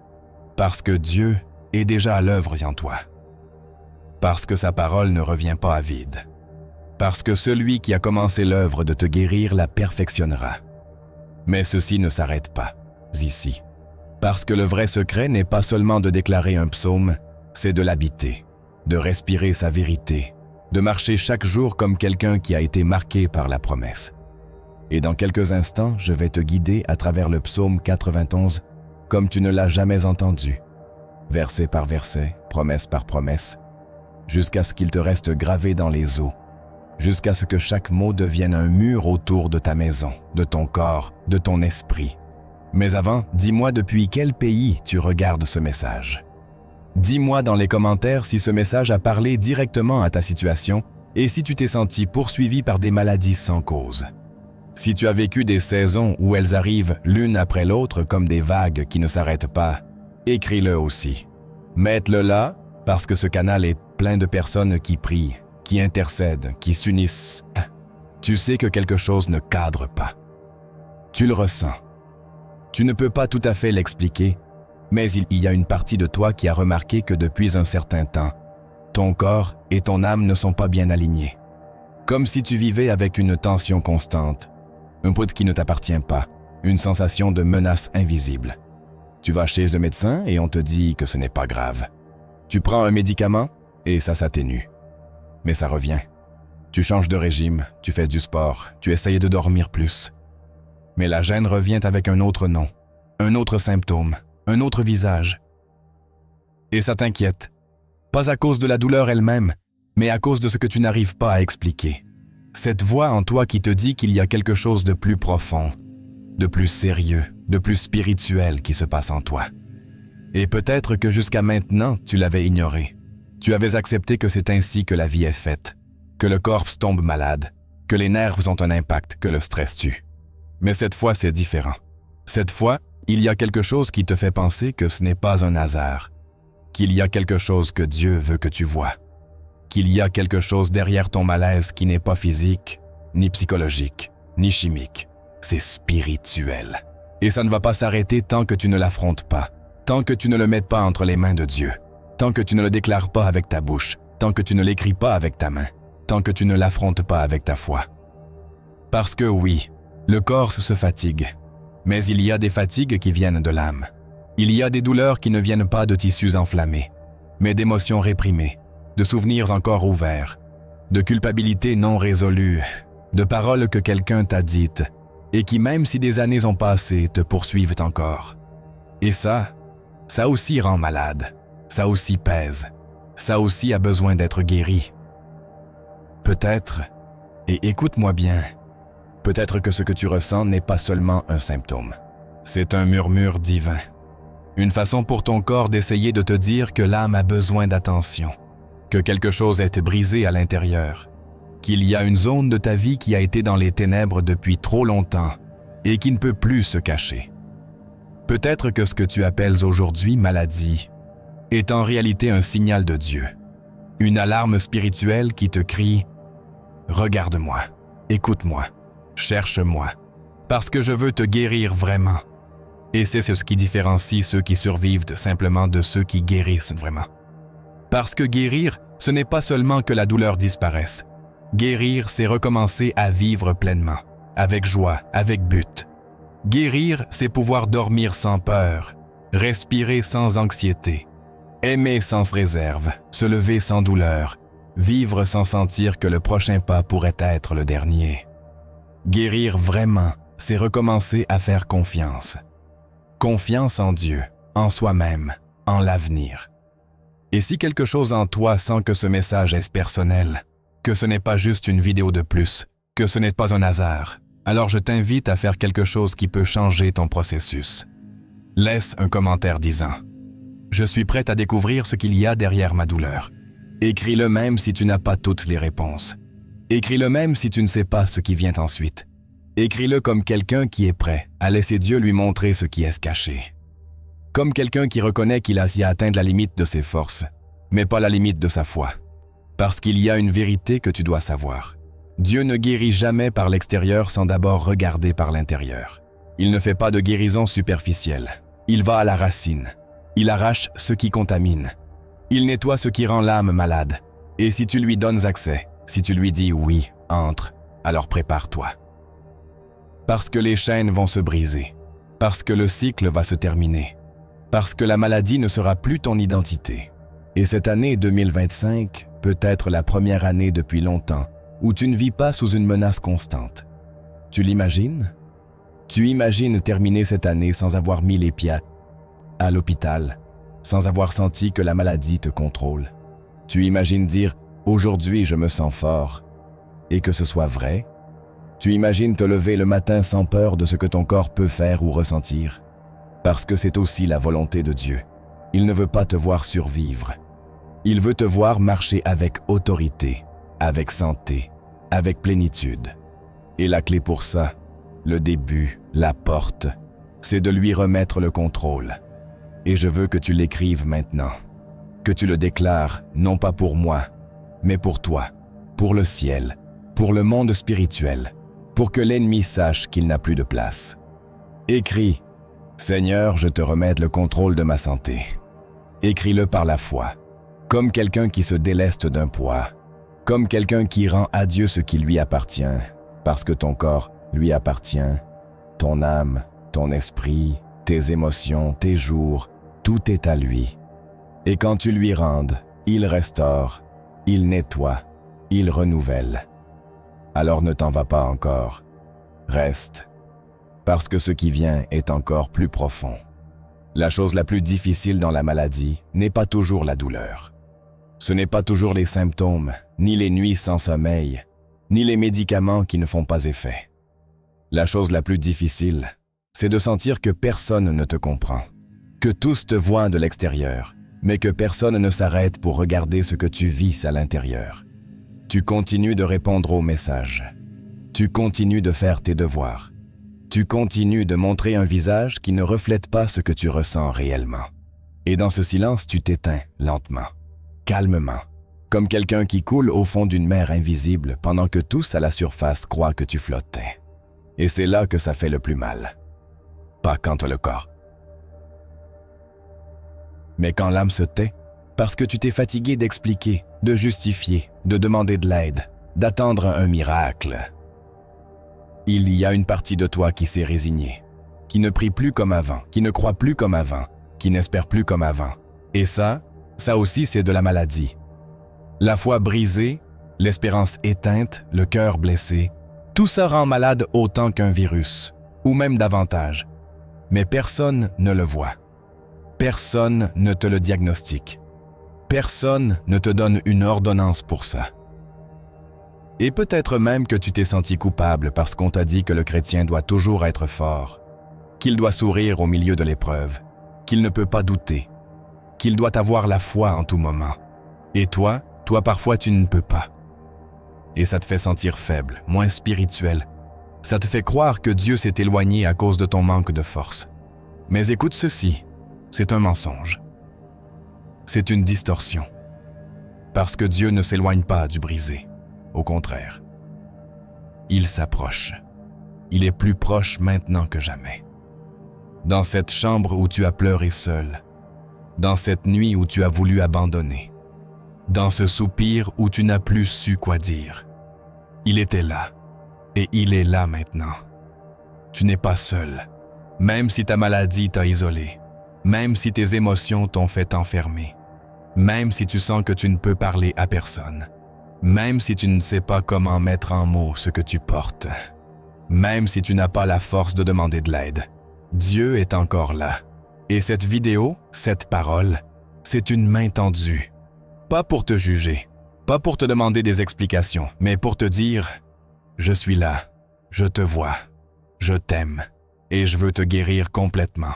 Parce que Dieu est déjà à l'œuvre en toi. Parce que sa parole ne revient pas à vide. Parce que celui qui a commencé l'œuvre de te guérir la perfectionnera. Mais ceci ne s'arrête pas ici. Parce que le vrai secret n'est pas seulement de déclarer un psaume, c'est de l'habiter, de respirer sa vérité, de marcher chaque jour comme quelqu'un qui a été marqué par la promesse. Et dans quelques instants, je vais te guider à travers le psaume 91 comme tu ne l'as jamais entendu, verset par verset, promesse par promesse, jusqu'à ce qu'il te reste gravé dans les os, jusqu'à ce que chaque mot devienne un mur autour de ta maison, de ton corps, de ton esprit. Mais avant, dis-moi depuis quel pays tu regardes ce message. Dis-moi dans les commentaires si ce message a parlé directement à ta situation et si tu t'es senti poursuivi par des maladies sans cause. Si tu as vécu des saisons où elles arrivent l'une après l'autre comme des vagues qui ne s'arrêtent pas, écris-le aussi. Mets-le là parce que ce canal est plein de personnes qui prient, qui intercèdent, qui s'unissent. Tu sais que quelque chose ne cadre pas. Tu le ressens. Tu ne peux pas tout à fait l'expliquer, mais il y a une partie de toi qui a remarqué que depuis un certain temps, ton corps et ton âme ne sont pas bien alignés. Comme si tu vivais avec une tension constante, un poids qui ne t'appartient pas, une sensation de menace invisible. Tu vas chez le médecin et on te dit que ce n'est pas grave. Tu prends un médicament et ça s'atténue. Mais ça revient. Tu changes de régime, tu fais du sport, tu essayes de dormir plus. Mais la gêne revient avec un autre nom, un autre symptôme, un autre visage. Et ça t'inquiète. Pas à cause de la douleur elle-même, mais à cause de ce que tu n'arrives pas à expliquer. Cette voix en toi qui te dit qu'il y a quelque chose de plus profond, de plus sérieux, de plus spirituel qui se passe en toi. Et peut-être que jusqu'à maintenant, tu l'avais ignoré. Tu avais accepté que c'est ainsi que la vie est faite, que le corps tombe malade, que les nerfs ont un impact, que le stress tue. Mais cette fois, c'est différent. Cette fois, il y a quelque chose qui te fait penser que ce n'est pas un hasard, qu'il y a quelque chose que Dieu veut que tu vois, qu'il y a quelque chose derrière ton malaise qui n'est pas physique, ni psychologique, ni chimique. C'est spirituel. Et ça ne va pas s'arrêter tant que tu ne l'affrontes pas, tant que tu ne le mets pas entre les mains de Dieu, tant que tu ne le déclares pas avec ta bouche, tant que tu ne l'écris pas avec ta main, tant que tu ne l'affrontes pas avec ta foi. Parce que oui, le corps se fatigue, mais il y a des fatigues qui viennent de l'âme. Il y a des douleurs qui ne viennent pas de tissus enflammés, mais d'émotions réprimées, de souvenirs encore ouverts, de culpabilité non résolue, de paroles que quelqu'un t'a dites et qui, même si des années ont passé, te poursuivent encore. Et ça aussi rend malade, ça aussi pèse, ça aussi a besoin d'être guéri. Peut-être, et écoute-moi bien, peut-être que ce que tu ressens n'est pas seulement un symptôme. C'est un murmure divin. Une façon pour ton corps d'essayer de te dire que l'âme a besoin d'attention, que quelque chose est brisé à l'intérieur, qu'il y a une zone de ta vie qui a été dans les ténèbres depuis trop longtemps et qui ne peut plus se cacher. Peut-être que ce que tu appelles aujourd'hui maladie est en réalité un signal de Dieu, une alarme spirituelle qui te crie « Regarde-moi, écoute-moi, cherche-moi, parce que je veux te guérir vraiment. » Et c'est ce qui différencie ceux qui survivent simplement de ceux qui guérissent vraiment. Parce que guérir, ce n'est pas seulement que la douleur disparaisse. Guérir, c'est recommencer à vivre pleinement, avec joie, avec but. Guérir, c'est pouvoir dormir sans peur, respirer sans anxiété, aimer sans réserve, se lever sans douleur, vivre sans sentir que le prochain pas pourrait être le dernier. Guérir vraiment, c'est recommencer à faire confiance. Confiance en Dieu, en soi-même, en l'avenir. Et si quelque chose en toi sent que ce message est personnel, que ce n'est pas juste une vidéo de plus, que ce n'est pas un hasard, alors je t'invite à faire quelque chose qui peut changer ton processus. Laisse un commentaire disant « Je suis prête à découvrir ce qu'il y a derrière ma douleur ». Écris-le même si tu n'as pas toutes les réponses. Écris-le même si tu ne sais pas ce qui vient ensuite. Écris-le comme quelqu'un qui est prêt à laisser Dieu lui montrer ce qui est caché. Comme quelqu'un qui reconnaît qu'il a si atteint la limite de ses forces, mais pas la limite de sa foi. Parce qu'il y a une vérité que tu dois savoir. Dieu ne guérit jamais par l'extérieur sans d'abord regarder par l'intérieur. Il ne fait pas de guérison superficielle. Il va à la racine. Il arrache ce qui contamine. Il nettoie ce qui rend l'âme malade. Et si tu lui donnes accès, si tu lui dis « oui, entre », alors prépare-toi. Parce que les chaînes vont se briser. Parce que le cycle va se terminer. Parce que la maladie ne sera plus ton identité. Et cette année 2025 peut être la première année depuis longtemps où tu ne vis pas sous une menace constante. Tu l'imagines? Tu imagines terminer cette année sans avoir mis les pieds à l'hôpital, sans avoir senti que la maladie te contrôle. Tu imagines dire « aujourd'hui je me sens fort » et que ce soit vrai? Tu imagines te lever le matin sans peur de ce que ton corps peut faire ou ressentir? Parce que c'est aussi la volonté de Dieu. Il ne veut pas te voir survivre. Il veut te voir marcher avec autorité, avec santé, avec plénitude. Et la clé pour ça, le début, la porte, c'est de lui remettre le contrôle. Et je veux que tu l'écrives maintenant, que tu le déclares non pas pour moi, mais pour toi, pour le ciel, pour le monde spirituel, pour que l'ennemi sache qu'il n'a plus de place. Écris, Seigneur, je te remets le contrôle de ma santé. Écris-le par la foi, comme quelqu'un qui se déleste d'un poids, comme quelqu'un qui rend à Dieu ce qui lui appartient, parce que ton corps lui appartient, ton âme, ton esprit, tes émotions, tes jours, tout est à lui. Et quand tu lui rendes, il restaure, il nettoie, il renouvelle. Alors ne t'en vas pas encore, reste, parce que ce qui vient est encore plus profond. La chose la plus difficile dans la maladie n'est pas toujours la douleur. Ce n'est pas toujours les symptômes, ni les nuits sans sommeil, ni les médicaments qui ne font pas effet. La chose la plus difficile, c'est de sentir que personne ne te comprend, que tous te voient de l'extérieur, mais que personne ne s'arrête pour regarder ce que tu vis à l'intérieur. Tu continues de répondre aux messages. Tu continues de faire tes devoirs. Tu continues de montrer un visage qui ne reflète pas ce que tu ressens réellement. Et dans ce silence, tu t'éteins lentement, calmement, comme quelqu'un qui coule au fond d'une mer invisible pendant que tous à la surface croient que tu flottais. Et c'est là que ça fait le plus mal. Pas quand tu as le corps. Mais quand l'âme se tait, parce que tu t'es fatigué d'expliquer, de justifier, de demander de l'aide, d'attendre un miracle. Il y a une partie de toi qui s'est résignée, qui ne prie plus comme avant, qui ne croit plus comme avant, qui n'espère plus comme avant. Et ça aussi c'est de la maladie. La foi brisée, l'espérance éteinte, le cœur blessé, tout ça rend malade autant qu'un virus, ou même davantage. Mais personne ne le voit. Personne ne te le diagnostique. Personne ne te donne une ordonnance pour ça. Et peut-être même que tu t'es senti coupable parce qu'on t'a dit que le chrétien doit toujours être fort, qu'il doit sourire au milieu de l'épreuve, qu'il ne peut pas douter, qu'il doit avoir la foi en tout moment. Et toi parfois tu ne peux pas. Et ça te fait sentir faible, moins spirituel. Ça te fait croire que Dieu s'est éloigné à cause de ton manque de force. Mais écoute ceci, c'est un mensonge. C'est une distorsion. Parce que Dieu ne s'éloigne pas du brisé. Au contraire. Il s'approche. Il est plus proche maintenant que jamais. Dans cette chambre où tu as pleuré seul. Dans cette nuit où tu as voulu abandonner. Dans ce soupir où tu n'as plus su quoi dire. Il était là. Et il est là maintenant. Tu n'es pas seul. Même si ta maladie t'a isolé. Même si tes émotions t'ont fait t'enfermer. Même si tu sens que tu ne peux parler à personne. Même si tu ne sais pas comment mettre en mots ce que tu portes. Même si tu n'as pas la force de demander de l'aide. Dieu est encore là. Et cette vidéo, cette parole, c'est une main tendue. Pas pour te juger, pas pour te demander des explications, mais pour te dire « Je suis là, je te vois, je t'aime et je veux te guérir complètement. »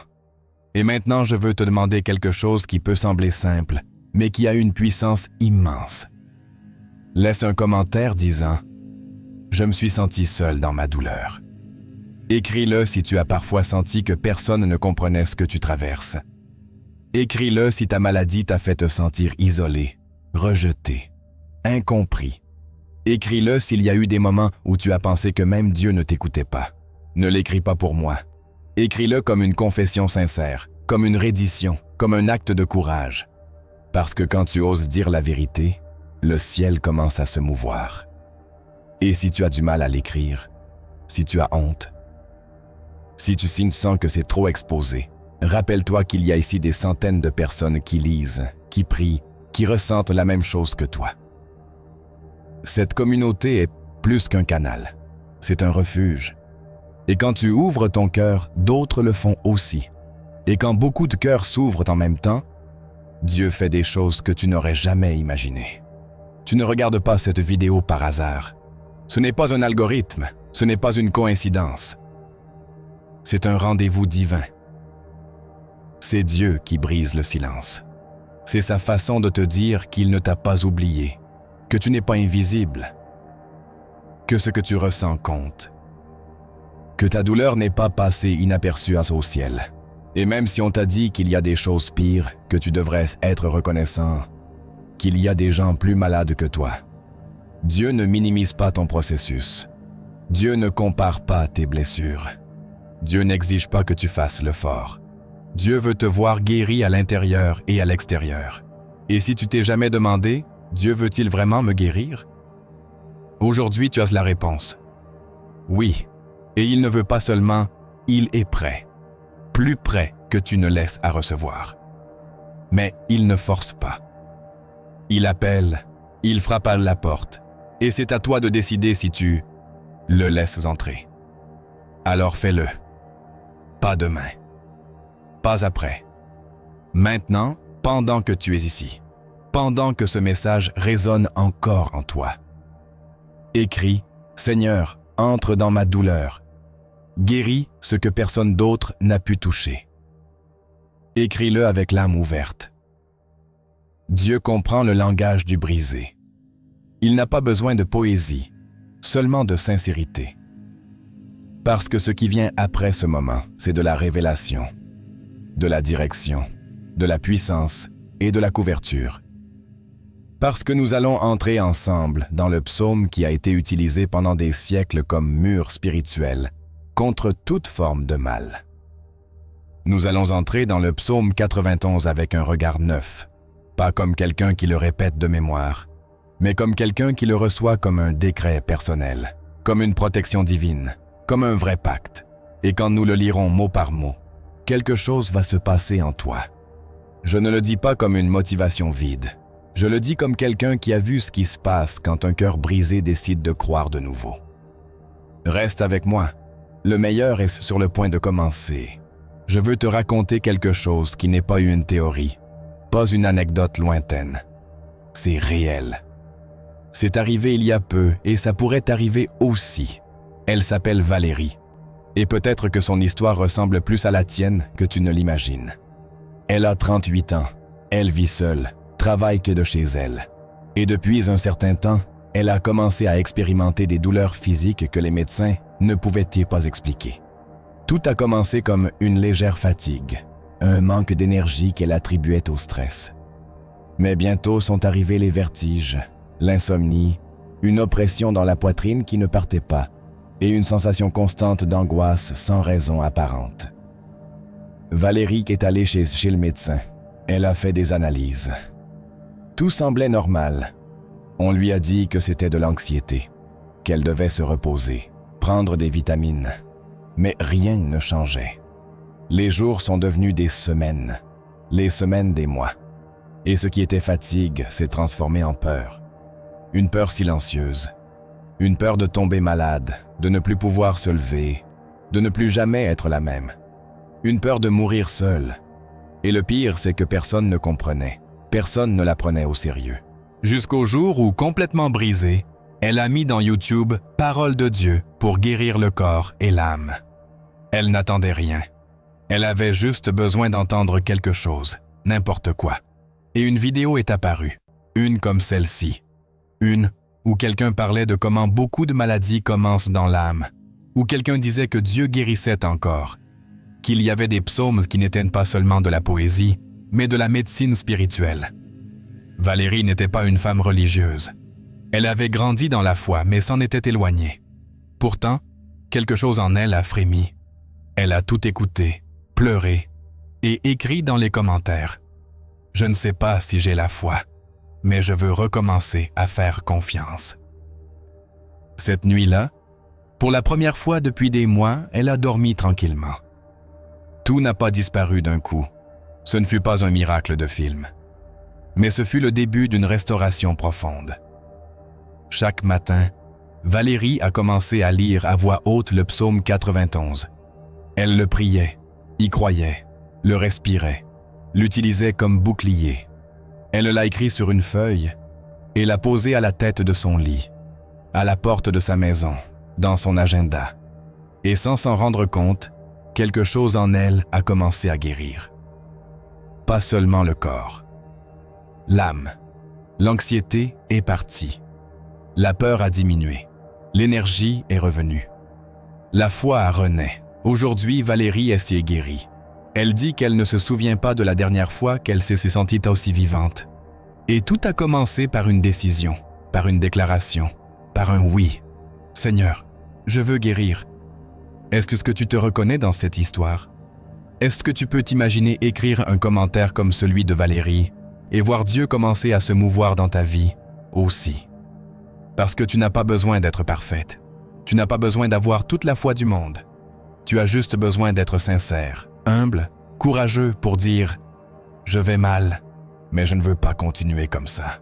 Et maintenant, je veux te demander quelque chose qui peut sembler simple, mais qui a une puissance immense. Laisse un commentaire disant « Je me suis senti seul dans ma douleur. » Écris-le si tu as parfois senti que personne ne comprenait ce que tu traverses. Écris-le si ta maladie t'a fait te sentir isolé, rejeté, incompris. Écris-le s'il y a eu des moments où tu as pensé que même Dieu ne t'écoutait pas. Ne l'écris pas pour moi. Écris-le comme une confession sincère, comme une reddition, comme un acte de courage. Parce que quand tu oses dire la vérité, le ciel commence à se mouvoir. Et si tu as du mal à l'écrire, si tu as honte, si tu sens que c'est trop exposé, rappelle-toi qu'il y a ici des centaines de personnes qui lisent, qui prient, qui ressentent la même chose que toi. Cette communauté est plus qu'un canal. C'est un refuge. Et quand tu ouvres ton cœur, d'autres le font aussi. Et quand beaucoup de cœurs s'ouvrent en même temps, Dieu fait des choses que tu n'aurais jamais imaginées. Tu ne regardes pas cette vidéo par hasard. Ce n'est pas un algorithme, ce n'est pas une coïncidence. C'est un rendez-vous divin. C'est Dieu qui brise le silence. C'est sa façon de te dire qu'il ne t'a pas oublié, que tu n'es pas invisible, que ce que tu ressens compte, que ta douleur n'est pas passée inaperçue au ciel. Et même si on t'a dit qu'il y a des choses pires, que tu devrais être reconnaissant, qu'il y a des gens plus malades que toi, Dieu ne minimise pas ton processus. Dieu ne compare pas tes blessures. Dieu n'exige pas que tu fasses le fort. Dieu veut te voir guéri à l'intérieur et à l'extérieur. Et si tu t'es jamais demandé, Dieu veut-il vraiment me guérir? Aujourd'hui, tu as la réponse. Oui, et il ne veut pas seulement, il est prêt. Plus prêt que tu ne laisses à recevoir. Mais il ne force pas. Il appelle, il frappe à la porte, et c'est à toi de décider si tu le laisses entrer. Alors fais-le. Pas demain. Pas après. Maintenant, pendant que tu es ici. Pendant que ce message résonne encore en toi. Écris, Seigneur, entre dans ma douleur. Guéris ce que personne d'autre n'a pu toucher. Écris-le avec l'âme ouverte. Dieu comprend le langage du brisé. Il n'a pas besoin de poésie, seulement de sincérité. Parce que ce qui vient après ce moment, c'est de la révélation, de la direction, de la puissance et de la couverture. Parce que nous allons entrer ensemble dans le psaume qui a été utilisé pendant des siècles comme mur spirituel contre toute forme de mal. Nous allons entrer dans le psaume 91 avec un regard neuf, pas comme quelqu'un qui le répète de mémoire, mais comme quelqu'un qui le reçoit comme un décret personnel, comme une protection divine, comme un vrai pacte. Et quand nous le lirons mot par mot, quelque chose va se passer en toi. Je ne le dis pas comme une motivation vide. Je le dis comme quelqu'un qui a vu ce qui se passe quand un cœur brisé décide de croire de nouveau. Reste avec moi. Le meilleur est sur le point de commencer. Je veux te raconter quelque chose qui n'est pas une théorie, pas une anecdote lointaine. C'est réel. C'est arrivé il y a peu et ça pourrait arriver aussi. Elle s'appelle Valérie. Et peut-être que son histoire ressemble plus à la tienne que tu ne l'imagines. Elle a 38 ans. Elle vit seule, travaille que de chez elle. Et depuis un certain temps, elle a commencé à expérimenter des douleurs physiques que les médecins ne pouvaient pas expliquer. Tout a commencé comme une légère fatigue, un manque d'énergie qu'elle attribuait au stress. Mais bientôt sont arrivés les vertiges, l'insomnie, une oppression dans la poitrine qui ne partait pas, et une sensation constante d'angoisse sans raison apparente. Valérie est allée chez le médecin. Elle a fait des analyses. Tout semblait normal. On lui a dit que c'était de l'anxiété, qu'elle devait se reposer, prendre des vitamines. Mais rien ne changeait. Les jours sont devenus des semaines, les semaines des mois. Et ce qui était fatigue s'est transformé en peur. Une peur silencieuse. Une peur de tomber malade, de ne plus pouvoir se lever, de ne plus jamais être la même. Une peur de mourir seule. Et le pire, c'est que personne ne comprenait. Personne ne la prenait au sérieux. Jusqu'au jour où, complètement brisée, elle a mis dans YouTube « Parole de Dieu » pour guérir le corps et l'âme. Elle n'attendait rien. Elle avait juste besoin d'entendre quelque chose, n'importe quoi. Et une vidéo est apparue, une comme celle-ci. Une où quelqu'un parlait de comment beaucoup de maladies commencent dans l'âme, où quelqu'un disait que Dieu guérissait encore, qu'il y avait des psaumes qui n'étaient pas seulement de la poésie, mais de la médecine spirituelle. Valérie n'était pas une femme religieuse. Elle avait grandi dans la foi, mais s'en était éloignée. Pourtant, quelque chose en elle a frémi. Elle a tout écouté, pleuré et écrit dans les commentaires. « Je ne sais pas si j'ai la foi, mais je veux recommencer à faire confiance. » Cette nuit-là, pour la première fois depuis des mois, elle a dormi tranquillement. Tout n'a pas disparu d'un coup. Ce ne fut pas un miracle de film. Mais ce fut le début d'une restauration profonde. Chaque matin, Valérie a commencé à lire à voix haute le psaume 91. Elle le priait, y croyait, le respirait, l'utilisait comme bouclier. Elle l'a écrit sur une feuille et l'a posé à la tête de son lit, à la porte de sa maison, dans son agenda. Et sans s'en rendre compte, quelque chose en elle a commencé à guérir. Pas seulement le corps. L'âme. L'anxiété est partie. La peur a diminué. L'énergie est revenue. La foi renaît. Aujourd'hui, Valérie s'est guérie. Elle dit qu'elle ne se souvient pas de la dernière fois qu'elle s'est sentie aussi vivante. Et tout a commencé par une décision, par une déclaration, par un oui. « Seigneur, je veux guérir. » Est-ce que tu te reconnais dans cette histoire? Est-ce que tu peux t'imaginer écrire un commentaire comme celui de Valérie et voir Dieu commencer à se mouvoir dans ta vie aussi? Parce que tu n'as pas besoin d'être parfaite. Tu n'as pas besoin d'avoir toute la foi du monde. Tu as juste besoin d'être sincère, humble, courageux pour dire « Je vais mal, mais je ne veux pas continuer comme ça. »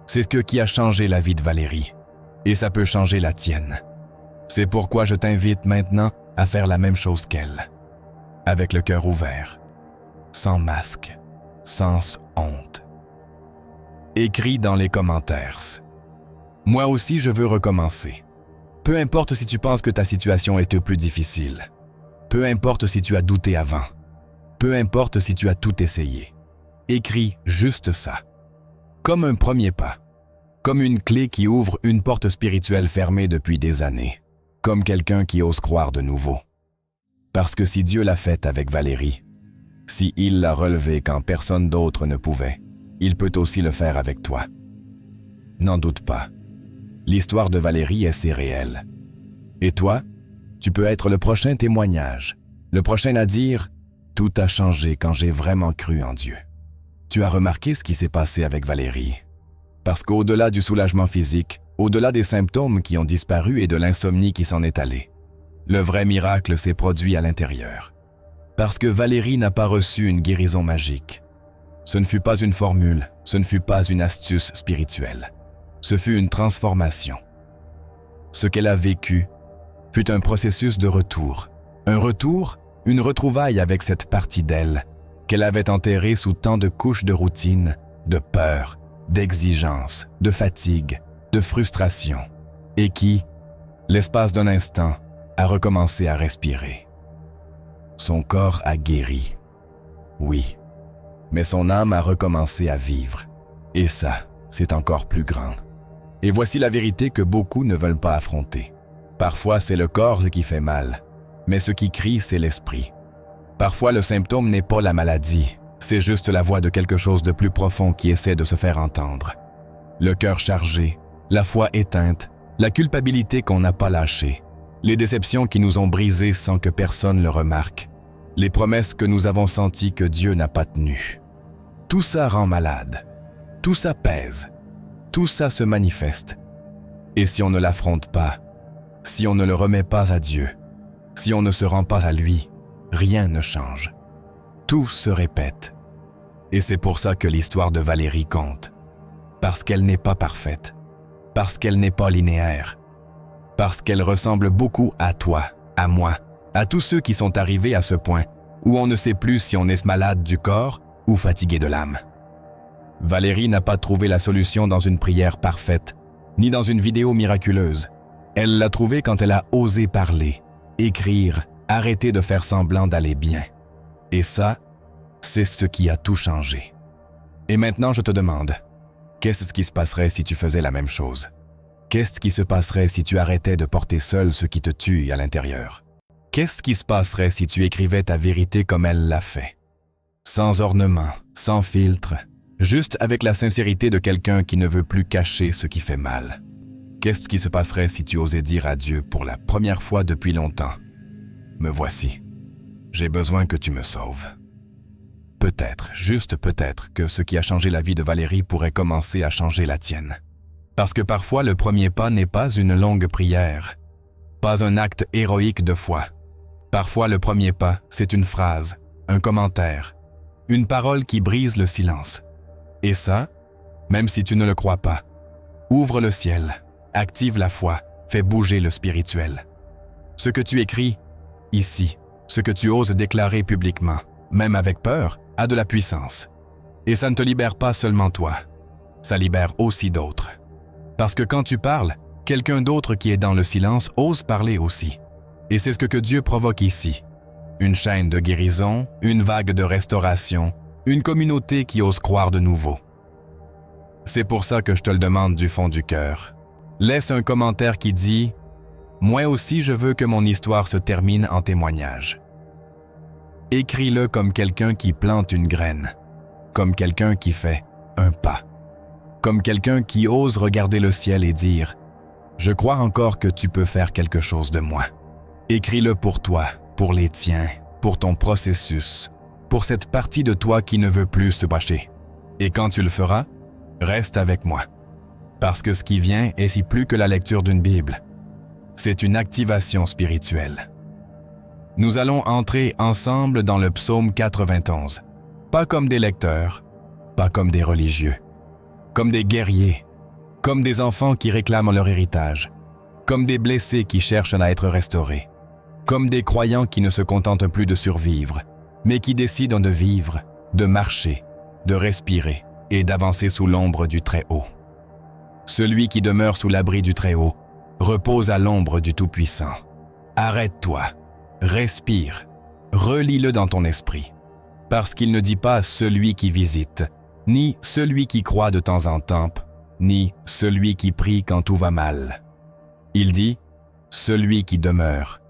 C'est ce qui a changé la vie de Valérie, et ça peut changer la tienne. C'est pourquoi je t'invite maintenant à faire la même chose qu'elle, avec le cœur ouvert, sans masque, sans honte. Écris dans les commentaires. Moi aussi, je veux recommencer. Peu importe si tu penses que ta situation est plus difficile. Peu importe si tu as douté avant. Peu importe si tu as tout essayé. Écris juste ça. Comme un premier pas. Comme une clé qui ouvre une porte spirituelle fermée depuis des années. Comme quelqu'un qui ose croire de nouveau. Parce que si Dieu l'a fait avec Valérie, si il l'a relevé quand personne d'autre ne pouvait, il peut aussi le faire avec toi. N'en doute pas. L'histoire de Valérie c'est réel. Et toi, tu peux être le prochain témoignage, le prochain à dire « Tout a changé quand j'ai vraiment cru en Dieu ». Tu as remarqué ce qui s'est passé avec Valérie. Parce qu'au-delà du soulagement physique, au-delà des symptômes qui ont disparu et de l'insomnie qui s'en est allée, le vrai miracle s'est produit à l'intérieur. Parce que Valérie n'a pas reçu une guérison magique. Ce ne fut pas une formule, ce ne fut pas une astuce spirituelle. Ce fut une transformation. Ce qu'elle a vécu fut un processus de retour. Un retour, une retrouvaille avec cette partie d'elle qu'elle avait enterrée sous tant de couches de routine, de peur, d'exigence, de fatigue, de frustration, et qui, l'espace d'un instant, a recommencé à respirer. Son corps a guéri. Oui, mais son âme a recommencé à vivre. Et ça, c'est encore plus grand. Et voici la vérité que beaucoup ne veulent pas affronter. Parfois, c'est le corps qui fait mal, mais ce qui crie, c'est l'esprit. Parfois, le symptôme n'est pas la maladie, c'est juste la voix de quelque chose de plus profond qui essaie de se faire entendre. Le cœur chargé, la foi éteinte, la culpabilité qu'on n'a pas lâchée, les déceptions qui nous ont brisés sans que personne le remarque, les promesses que nous avons senties que Dieu n'a pas tenues. Tout ça rend malade, tout ça pèse. Tout ça se manifeste. Et si on ne l'affronte pas, si on ne le remet pas à Dieu, si on ne se rend pas à lui, rien ne change. Tout se répète. Et c'est pour ça que l'histoire de Valérie compte. Parce qu'elle n'est pas parfaite. Parce qu'elle n'est pas linéaire. Parce qu'elle ressemble beaucoup à toi, à moi, à tous ceux qui sont arrivés à ce point où on ne sait plus si on est malade du corps ou fatigué de l'âme. Valérie n'a pas trouvé la solution dans une prière parfaite, ni dans une vidéo miraculeuse. Elle l'a trouvée quand elle a osé parler, écrire, arrêter de faire semblant d'aller bien. Et ça, c'est ce qui a tout changé. Et maintenant, je te demande, qu'est-ce qui se passerait si tu faisais la même chose? Qu'est-ce qui se passerait si tu arrêtais de porter seul ce qui te tue à l'intérieur? Qu'est-ce qui se passerait si tu écrivais ta vérité comme elle l'a fait? Sans ornement, sans filtre, juste avec la sincérité de quelqu'un qui ne veut plus cacher ce qui fait mal. Qu'est-ce qui se passerait si tu osais dire à Dieu pour la première fois depuis longtemps « Me voici, j'ai besoin que tu me sauves ». Peut-être, juste peut-être, que ce qui a changé la vie de Valérie pourrait commencer à changer la tienne. Parce que parfois, le premier pas n'est pas une longue prière, pas un acte héroïque de foi. Parfois, le premier pas, c'est une phrase, un commentaire, une parole qui brise le silence. Et ça, même si tu ne le crois pas, ouvre le ciel, active la foi, fais bouger le spirituel. Ce que tu écris, ici, ce que tu oses déclarer publiquement, même avec peur, a de la puissance. Et ça ne te libère pas seulement toi, ça libère aussi d'autres. Parce que quand tu parles, quelqu'un d'autre qui est dans le silence ose parler aussi. Et c'est ce que Dieu provoque ici. Une chaîne de guérison, une vague de restauration, une communauté qui ose croire de nouveau. C'est pour ça que je te le demande du fond du cœur. Laisse un commentaire qui dit Moi aussi, je veux que mon histoire se termine en témoignage. Écris-le comme quelqu'un qui plante une graine, comme quelqu'un qui fait un pas, comme quelqu'un qui ose regarder le ciel et dire « Je crois encore que tu peux faire quelque chose de moi ». Écris-le pour toi, pour les tiens, pour ton processus, pour cette partie de toi qui ne veut plus se cacher. Et quand tu le feras, reste avec moi. Parce que ce qui vient est si plus que la lecture d'une Bible. C'est une activation spirituelle. Nous allons entrer ensemble dans le psaume 91, pas comme des lecteurs, pas comme des religieux, comme des guerriers, comme des enfants qui réclament leur héritage, comme des blessés qui cherchent à être restaurés, comme des croyants qui ne se contentent plus de survivre, mais qui décident de vivre, de marcher, de respirer et d'avancer sous l'ombre du Très-Haut. Celui qui demeure sous l'abri du Très-Haut repose à l'ombre du Tout-Puissant. Arrête-toi, respire, relis-le dans ton esprit, parce qu'il ne dit pas « celui qui visite », ni « celui qui croit de temps en temps », ni « celui qui prie quand tout va mal ». Il dit « celui qui demeure »,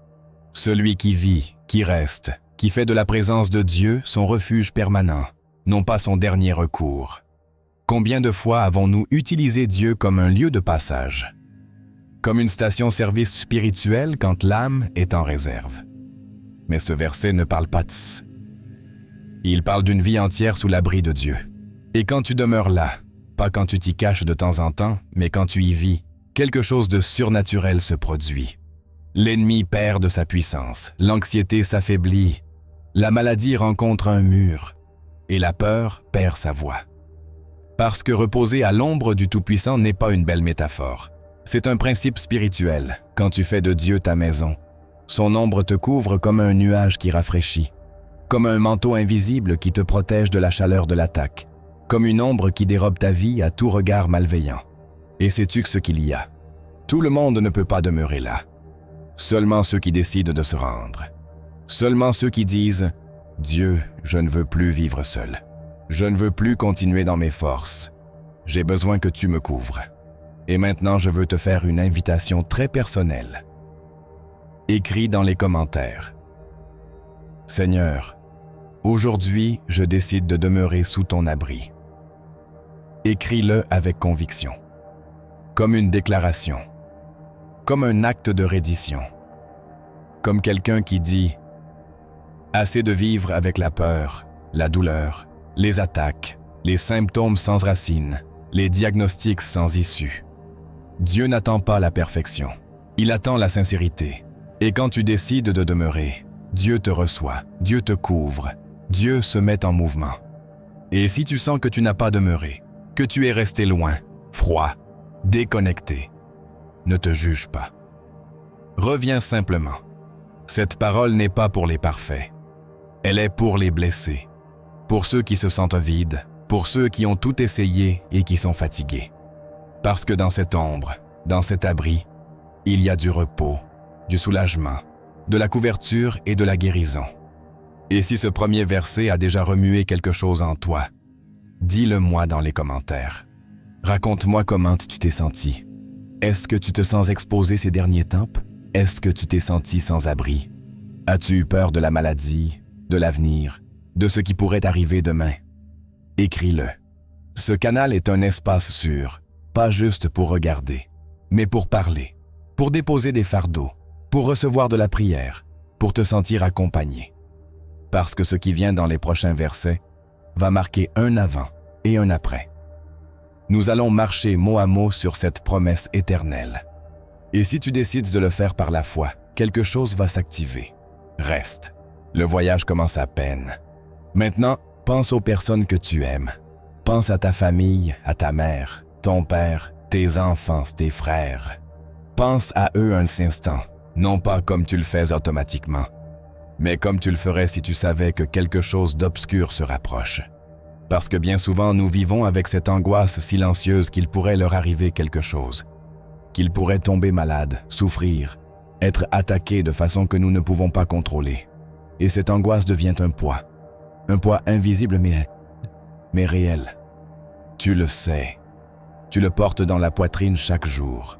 celui qui vit, qui reste, qui fait de la présence de Dieu son refuge permanent, non pas son dernier recours. Combien de fois avons-nous utilisé Dieu comme un lieu de passage, comme une station-service spirituelle quand l'âme est en réserve? Mais ce verset ne parle pas de ça. Il parle d'une vie entière sous l'abri de Dieu. Et quand tu demeures là, pas quand tu t'y caches de temps en temps, mais quand tu y vis, quelque chose de surnaturel se produit. L'ennemi perd de sa puissance, l'anxiété s'affaiblit, la maladie rencontre un mur, et la peur perd sa voix. Parce que reposer à l'ombre du Tout-Puissant n'est pas une belle métaphore. C'est un principe spirituel. Quand tu fais de Dieu ta maison, son ombre te couvre comme un nuage qui rafraîchit, comme un manteau invisible qui te protège de la chaleur de l'attaque, comme une ombre qui dérobe ta vie à tout regard malveillant. Et sais-tu ce qu'il y a? Tout le monde ne peut pas demeurer là. Seulement ceux qui décident de se rendre. Seulement ceux qui disent « Dieu, je ne veux plus vivre seul. Je ne veux plus continuer dans mes forces. J'ai besoin que tu me couvres. Et maintenant, je veux te faire une invitation très personnelle. » Écris dans les commentaires. « Seigneur, aujourd'hui, je décide de demeurer sous ton abri. » Écris-le avec conviction, comme une déclaration, comme un acte de reddition, comme quelqu'un qui dit « Assez de vivre avec la peur, la douleur, les attaques, les symptômes sans racine, les diagnostics sans issue. » Dieu n'attend pas la perfection, il attend la sincérité. Et quand tu décides de demeurer, Dieu te reçoit, Dieu te couvre, Dieu se met en mouvement. Et si tu sens que tu n'as pas demeuré, que tu es resté loin, froid, déconnecté, ne te juge pas. Reviens simplement. Cette parole n'est pas pour les parfaits. Elle est pour les blessés, pour ceux qui se sentent vides, pour ceux qui ont tout essayé et qui sont fatigués. Parce que dans cette ombre, dans cet abri, il y a du repos, du soulagement, de la couverture et de la guérison. Et si ce premier verset a déjà remué quelque chose en toi, dis-le-moi dans les commentaires. Raconte-moi comment tu t'es senti. Est-ce que tu te sens exposé ces derniers temps? Est-ce que tu t'es senti sans abri? As-tu eu peur de la maladie, de l'avenir, de ce qui pourrait arriver demain? Écris-le. Ce canal est un espace sûr, pas juste pour regarder, mais pour parler, pour déposer des fardeaux, pour recevoir de la prière, pour te sentir accompagné. Parce que ce qui vient dans les prochains versets va marquer un avant et un après. Nous allons marcher mot à mot sur cette promesse éternelle. Et si tu décides de le faire par la foi, quelque chose va s'activer. Reste. Le voyage commence à peine. Maintenant, pense aux personnes que tu aimes. Pense à ta famille, à ta mère, ton père, tes enfants, tes frères. Pense à eux un instant, non pas comme tu le fais automatiquement, mais comme tu le ferais si tu savais que quelque chose d'obscur se rapproche. Parce que bien souvent, nous vivons avec cette angoisse silencieuse qu'il pourrait leur arriver quelque chose, qu'ils pourraient tomber malades, souffrir, être attaqués de façon que nous ne pouvons pas contrôler. Et cette angoisse devient un poids invisible mais réel. Tu le sais, tu le portes dans la poitrine chaque jour.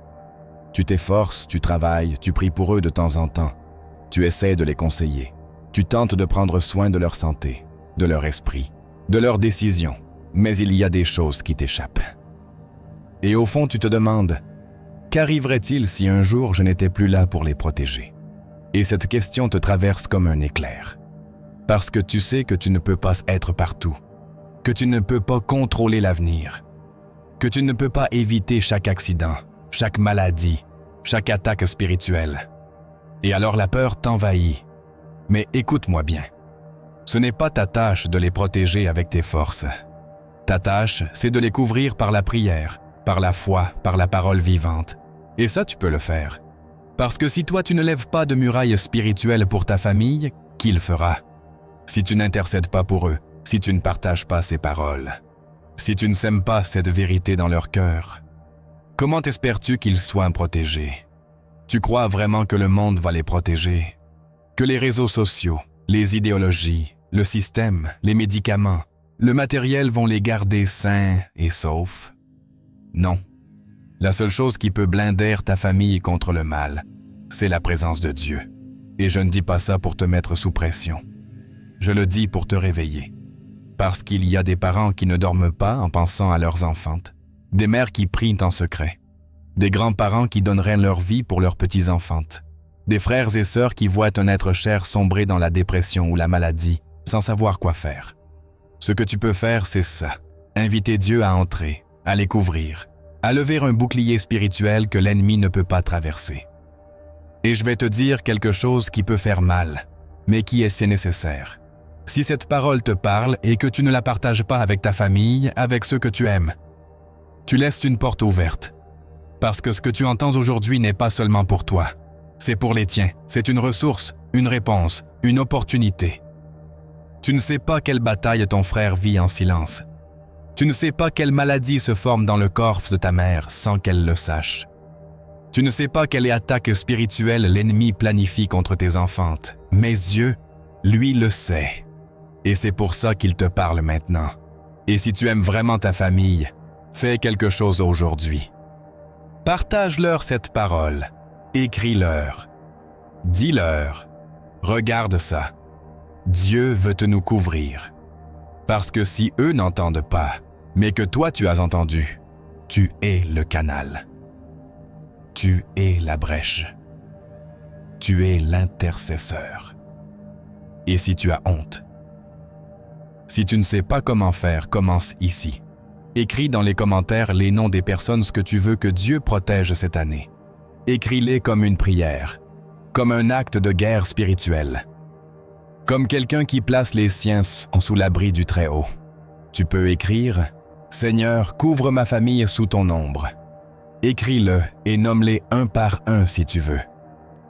Tu t'efforces, tu travailles, tu pries pour eux de temps en temps. Tu essaies de les conseiller. Tu tentes de prendre soin de leur santé, de leur esprit, de leurs décisions. Mais il y a des choses qui t'échappent. Et au fond, tu te demandes, qu'arriverait-il si un jour je n'étais plus là pour les protéger? Et cette question te traverse comme un éclair. Parce que tu sais que tu ne peux pas être partout, que tu ne peux pas contrôler l'avenir, que tu ne peux pas éviter chaque accident, chaque maladie, chaque attaque spirituelle. Et alors la peur t'envahit. Mais écoute-moi bien. Ce n'est pas ta tâche de les protéger avec tes forces. Ta tâche, c'est de les couvrir par la prière, par la foi, par la parole vivante. Et ça, tu peux le faire. Parce que si toi, tu ne lèves pas de muraille spirituelle pour ta famille, qui le fera? Si tu n'intercèdes pas pour eux, si tu ne partages pas ces paroles, si tu ne sèmes pas cette vérité dans leur cœur, comment espères-tu qu'ils soient protégés? Tu crois vraiment que le monde va les protéger? Que les réseaux sociaux, les idéologies, le système, les médicaments, le matériel vont les garder sains et saufs? Non. La seule chose qui peut blinder ta famille contre le mal, c'est la présence de Dieu. Et je ne dis pas ça pour te mettre sous pression. Je le dis pour te réveiller. Parce qu'il y a des parents qui ne dorment pas en pensant à leurs enfantes, des mères qui prient en secret, des grands-parents qui donneraient leur vie pour leurs petits-enfantes, des frères et sœurs qui voient un être cher sombrer dans la dépression ou la maladie sans savoir quoi faire. Ce que tu peux faire, c'est ça. Inviter Dieu à entrer, à les couvrir, à lever un bouclier spirituel que l'ennemi ne peut pas traverser. Et je vais te dire quelque chose qui peut faire mal, mais qui est si nécessaire. Si cette parole te parle et que tu ne la partages pas avec ta famille, avec ceux que tu aimes, tu laisses une porte ouverte. Parce que ce que tu entends aujourd'hui n'est pas seulement pour toi. C'est pour les tiens. C'est une ressource, une réponse, une opportunité. Tu ne sais pas quelle bataille ton frère vit en silence. Tu ne sais pas quelle maladie se forme dans le corps de ta mère sans qu'elle le sache. Tu ne sais pas quelle attaque spirituelle l'ennemi planifie contre tes enfantes. Mais Dieu, lui, le sait. Et c'est pour ça qu'il te parle maintenant. Et si tu aimes vraiment ta famille, fais quelque chose aujourd'hui. Partage-leur cette parole. Écris-leur. Dis-leur. Regarde ça. Dieu veut te nous couvrir. Parce que si eux n'entendent pas, mais que toi tu as entendu, tu es le canal. Tu es la brèche. Tu es l'intercesseur. Et si tu as honte, si tu ne sais pas comment faire, commence ici. Écris dans les commentaires les noms des personnes que tu veux que Dieu protège cette année. Écris-les comme une prière, comme un acte de guerre spirituelle, comme quelqu'un qui place les siens sous l'abri du Très-Haut. Tu peux écrire « Seigneur, couvre ma famille sous ton ombre ». Écris-le et nomme-les un par un si tu veux.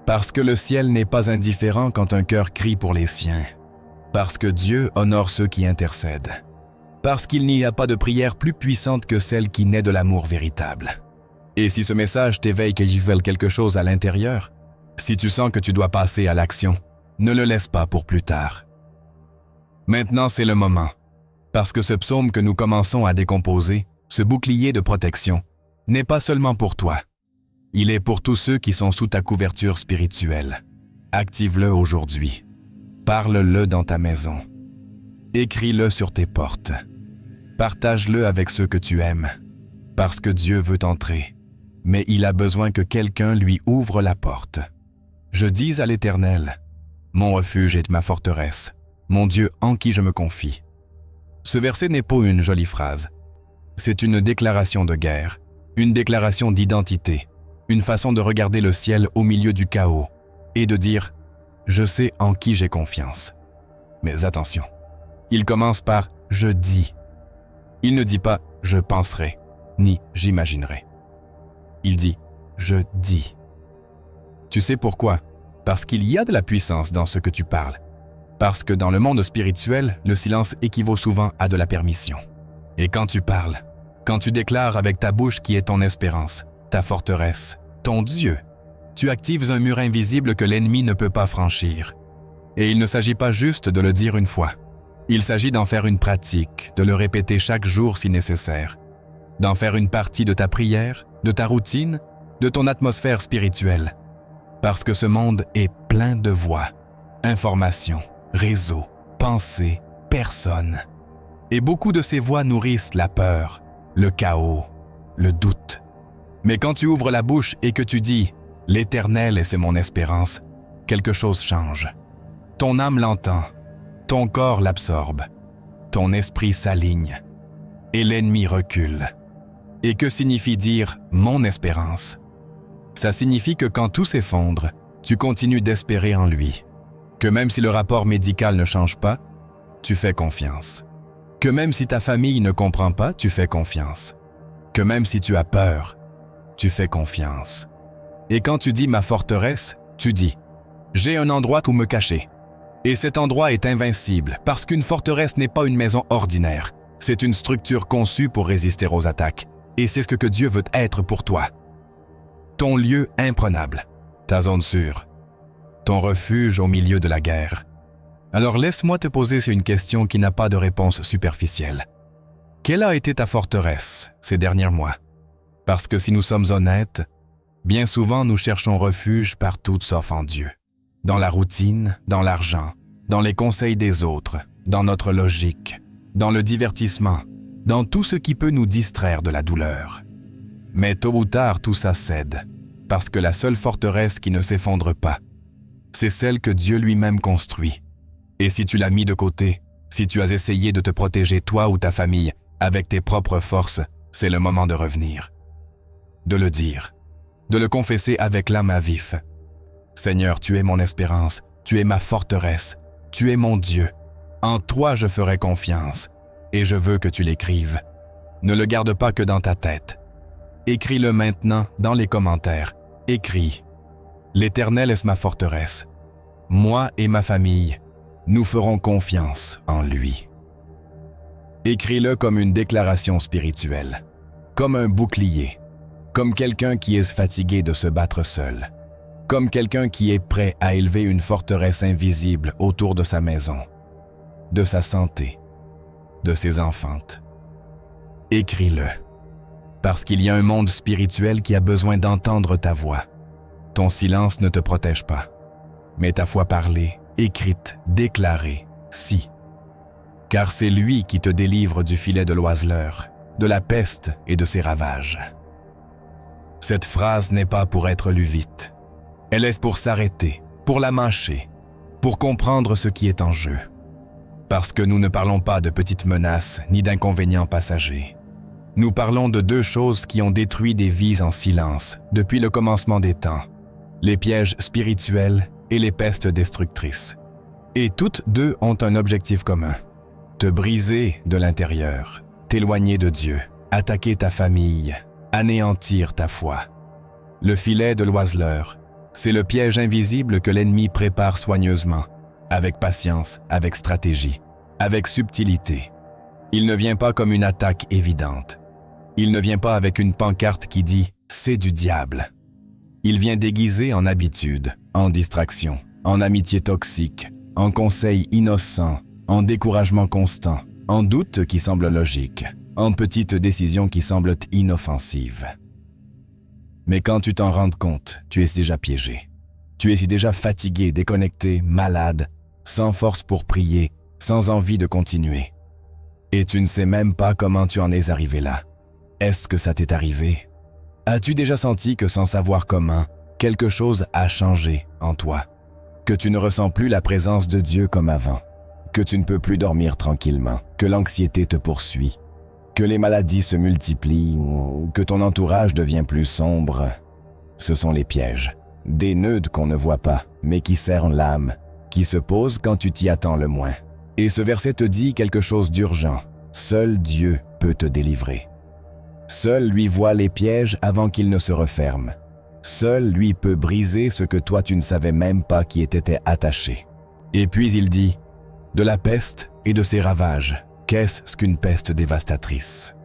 Parce que le ciel n'est pas indifférent quand un cœur crie pour les siens. Parce que Dieu honore ceux qui intercèdent. Parce qu'il n'y a pas de prière plus puissante que celle qui naît de l'amour véritable. Et si ce message t'éveille qu'ils veulent quelque chose à l'intérieur, si tu sens que tu dois passer à l'action, ne le laisse pas pour plus tard. Maintenant, c'est le moment. Parce que ce psaume que nous commençons à décomposer, ce bouclier de protection, n'est pas seulement pour toi. Il est pour tous ceux qui sont sous ta couverture spirituelle. Active-le aujourd'hui. Parle-le dans ta maison. Écris-le sur tes portes. Partage-le avec ceux que tu aimes. Parce que Dieu veut entrer. Mais il a besoin que quelqu'un lui ouvre la porte. Je dis à l'Éternel, mon refuge est ma forteresse, mon Dieu en qui je me confie. Ce verset n'est pas une jolie phrase. C'est une déclaration de guerre, une déclaration d'identité, une façon de regarder le ciel au milieu du chaos et de dire « Je sais en qui j'ai confiance ». Mais attention, il commence par « Je dis ». Il ne dit pas « Je penserai » ni « J'imaginerai ». Il dit « Je dis ». Tu sais pourquoi? Parce qu'il y a de la puissance dans ce que tu parles. Parce que dans le monde spirituel, le silence équivaut souvent à de la permission. Et quand tu parles, quand tu déclares avec ta bouche qui est ton espérance, ta forteresse, ton Dieu, tu actives un mur invisible que l'ennemi ne peut pas franchir. Et il ne s'agit pas juste de le dire une fois. Il s'agit d'en faire une pratique, de le répéter chaque jour si nécessaire, d'en faire une partie de ta prière, de ta routine, de ton atmosphère spirituelle, parce que ce monde est plein de voix, informations, réseaux, pensées, personnes. Et beaucoup de ces voix nourrissent la peur, le chaos, le doute. Mais quand tu ouvres la bouche et que tu dis « L'Éternel et c'est mon espérance », quelque chose change. Ton âme l'entend, ton corps l'absorbe, ton esprit s'aligne, et l'ennemi recule. Et que signifie dire « mon espérance » ? Ça signifie que quand tout s'effondre, tu continues d'espérer en lui. Que même si le rapport médical ne change pas, tu fais confiance. Que même si ta famille ne comprend pas, tu fais confiance. Que même si tu as peur, tu fais confiance. Et quand tu dis « ma forteresse », tu dis « j'ai un endroit où me cacher ». Et cet endroit est invincible parce qu'une forteresse n'est pas une maison ordinaire. C'est une structure conçue pour résister aux attaques. Et c'est ce que Dieu veut être pour toi. Ton lieu imprenable, ta zone sûre, ton refuge au milieu de la guerre. Alors laisse-moi te poser une question qui n'a pas de réponse superficielle. Quelle a été ta forteresse ces derniers mois? Parce que si nous sommes honnêtes, bien souvent nous cherchons refuge partout sauf en Dieu. Dans la routine, dans l'argent, dans les conseils des autres, dans notre logique, dans le divertissement, dans tout ce qui peut nous distraire de la douleur. Mais tôt ou tard, tout ça cède, parce que la seule forteresse qui ne s'effondre pas, c'est celle que Dieu lui-même construit. Et si tu l'as mis de côté, si tu as essayé de te protéger toi ou ta famille avec tes propres forces, c'est le moment de revenir. De le dire, de le confesser avec l'âme à vif. Seigneur, tu es mon espérance, tu es ma forteresse, tu es mon Dieu. En toi je ferai confiance, et je veux que tu l'écrives. Ne le garde pas que dans ta tête. Écris-le maintenant dans les commentaires. Écris. L'Éternel est ma forteresse. Moi et ma famille, nous ferons confiance en lui. Écris-le comme une déclaration spirituelle, comme un bouclier, comme quelqu'un qui est fatigué de se battre seul, comme quelqu'un qui est prêt à élever une forteresse invisible autour de sa maison, de sa santé, de ses enfantes. Écris-le, parce qu'il y a un monde spirituel qui a besoin d'entendre ta voix. Ton silence ne te protège pas, mais ta foi parlée, écrite, déclarée, si. Car c'est lui qui te délivre du filet de l'oiseleur, de la peste et de ses ravages. Cette phrase n'est pas pour être lue vite. Elle est pour s'arrêter, pour la mâcher, pour comprendre ce qui est en jeu. Parce que nous ne parlons pas de petites menaces ni d'inconvénients passagers. Nous parlons de deux choses qui ont détruit des vies en silence depuis le commencement des temps, les pièges spirituels et les pestes destructrices. Et toutes deux ont un objectif commun, te briser de l'intérieur, t'éloigner de Dieu, attaquer ta famille, anéantir ta foi. Le filet de l'oiseleur, c'est le piège invisible que l'ennemi prépare soigneusement, avec patience, avec stratégie, avec subtilité. Il ne vient pas comme une attaque évidente. Il ne vient pas avec une pancarte qui dit « c'est du diable ». Il vient déguisé en habitude, en distraction, en amitié toxique, en conseils innocents, en découragement constant, en doutes qui semblent logiques, en petites décisions qui semblent inoffensives. Mais quand tu t'en rends compte, tu es déjà piégé. Tu es déjà fatigué, déconnecté, malade, sans force pour prier, sans envie de continuer. Et tu ne sais même pas comment tu en es arrivé là. Est-ce que ça t'est arrivé? As-tu déjà senti que sans savoir comment, quelque chose a changé en toi? Que tu ne ressens plus la présence de Dieu comme avant? Que tu ne peux plus dormir tranquillement? Que l'anxiété te poursuit? Que les maladies se multiplient ou que ton entourage devient plus sombre? Ce sont les pièges, des nœuds qu'on ne voit pas, mais qui serrent l'âme, qui se posent quand tu t'y attends le moins. Et ce verset te dit quelque chose d'urgent. Seul Dieu peut te délivrer. Seul lui voit les pièges avant qu'ils ne se referment. Seul lui peut briser ce que toi tu ne savais même pas qui était attaché. Et puis il dit, de la peste et de ses ravages, qu'est-ce qu'une peste dévastatrice?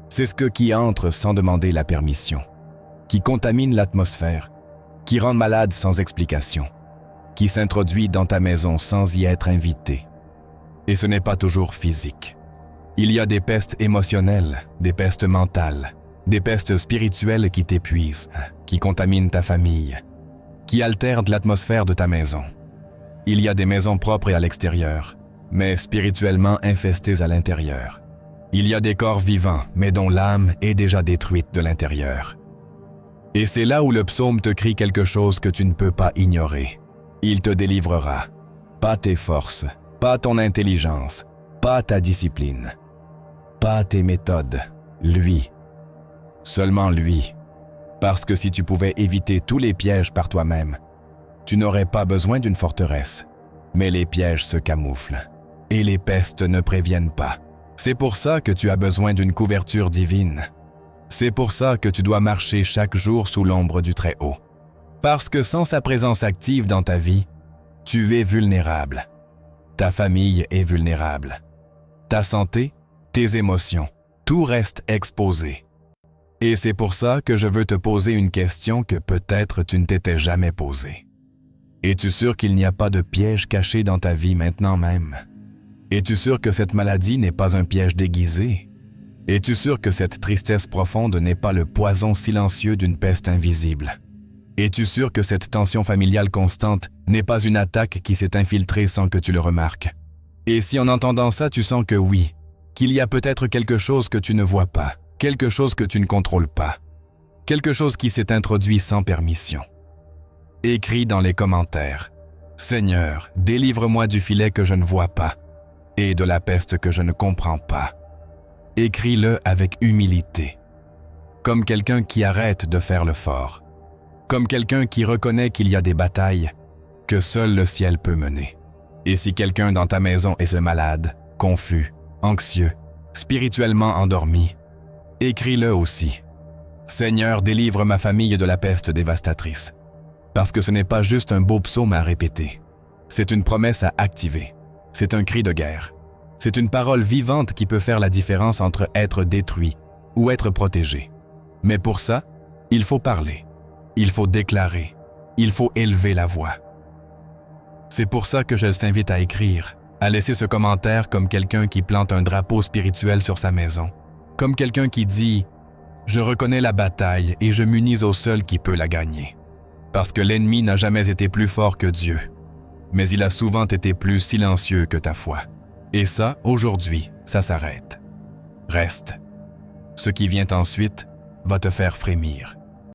C'est ce qui entre sans demander la permission, qui contamine l'atmosphère, qui rend malade sans explication, qui s'introduit dans ta maison sans y être invité. Et ce n'est pas toujours physique. Il y a des pestes émotionnelles, des pestes mentales, des pestes spirituelles qui t'épuisent, qui contaminent ta famille, qui altèrent l'atmosphère de ta maison. Il y a des maisons propres à l'extérieur, mais spirituellement infestées à l'intérieur. Il y a des corps vivants, mais dont l'âme est déjà détruite de l'intérieur. Et c'est là où le psaume te crie quelque chose que tu ne peux pas ignorer. Il te délivrera. Pas tes forces, pas ton intelligence, pas ta discipline, pas tes méthodes. Lui. Seulement lui. Parce que si tu pouvais éviter tous les pièges par toi-même, tu n'aurais pas besoin d'une forteresse. Mais les pièges se camouflent. Et les pestes ne préviennent pas. C'est pour ça que tu as besoin d'une couverture divine. C'est pour ça que tu dois marcher chaque jour sous l'ombre du Très-Haut. Parce que sans sa présence active dans ta vie, tu es vulnérable. Ta famille est vulnérable. Ta santé, tes émotions, tout reste exposé. Et c'est pour ça que je veux te poser une question que peut-être tu ne t'étais jamais posée. Es-tu sûr qu'il n'y a pas de piège caché dans ta vie maintenant même? Es-tu sûr que cette maladie n'est pas un piège déguisé? Es-tu sûr que cette tristesse profonde n'est pas le poison silencieux d'une peste invisible? Es-tu sûr que cette tension familiale constante n'est pas une attaque qui s'est infiltrée sans que tu le remarques? Et si en entendant ça, tu sens que oui, qu'il y a peut-être quelque chose que tu ne vois pas, quelque chose que tu ne contrôles pas, quelque chose qui s'est introduit sans permission. Écris dans les commentaires « Seigneur, délivre-moi du filet que je ne vois pas et de la peste que je ne comprends pas. » Écris-le avec humilité, comme quelqu'un qui arrête de faire le fort, comme quelqu'un qui reconnaît qu'il y a des batailles que seul le ciel peut mener. Et si quelqu'un dans ta maison est malade, confus, anxieux, spirituellement endormi, écris-le aussi. Seigneur, délivre ma famille de la peste dévastatrice. Parce que ce n'est pas juste un beau psaume à répéter. C'est une promesse à activer. C'est un cri de guerre. C'est une parole vivante qui peut faire la différence entre être détruit ou être protégé. Mais pour ça, il faut parler. Il faut déclarer. Il faut élever la voix. C'est pour ça que je t'invite à écrire, à laisser ce commentaire comme quelqu'un qui plante un drapeau spirituel sur sa maison, comme quelqu'un qui dit « Je reconnais la bataille et je m'unis au seul qui peut la gagner. » Parce que l'ennemi n'a jamais été plus fort que Dieu, mais il a souvent été plus silencieux que ta foi. Et ça, aujourd'hui, ça s'arrête. Reste. Ce qui vient ensuite va te faire frémir.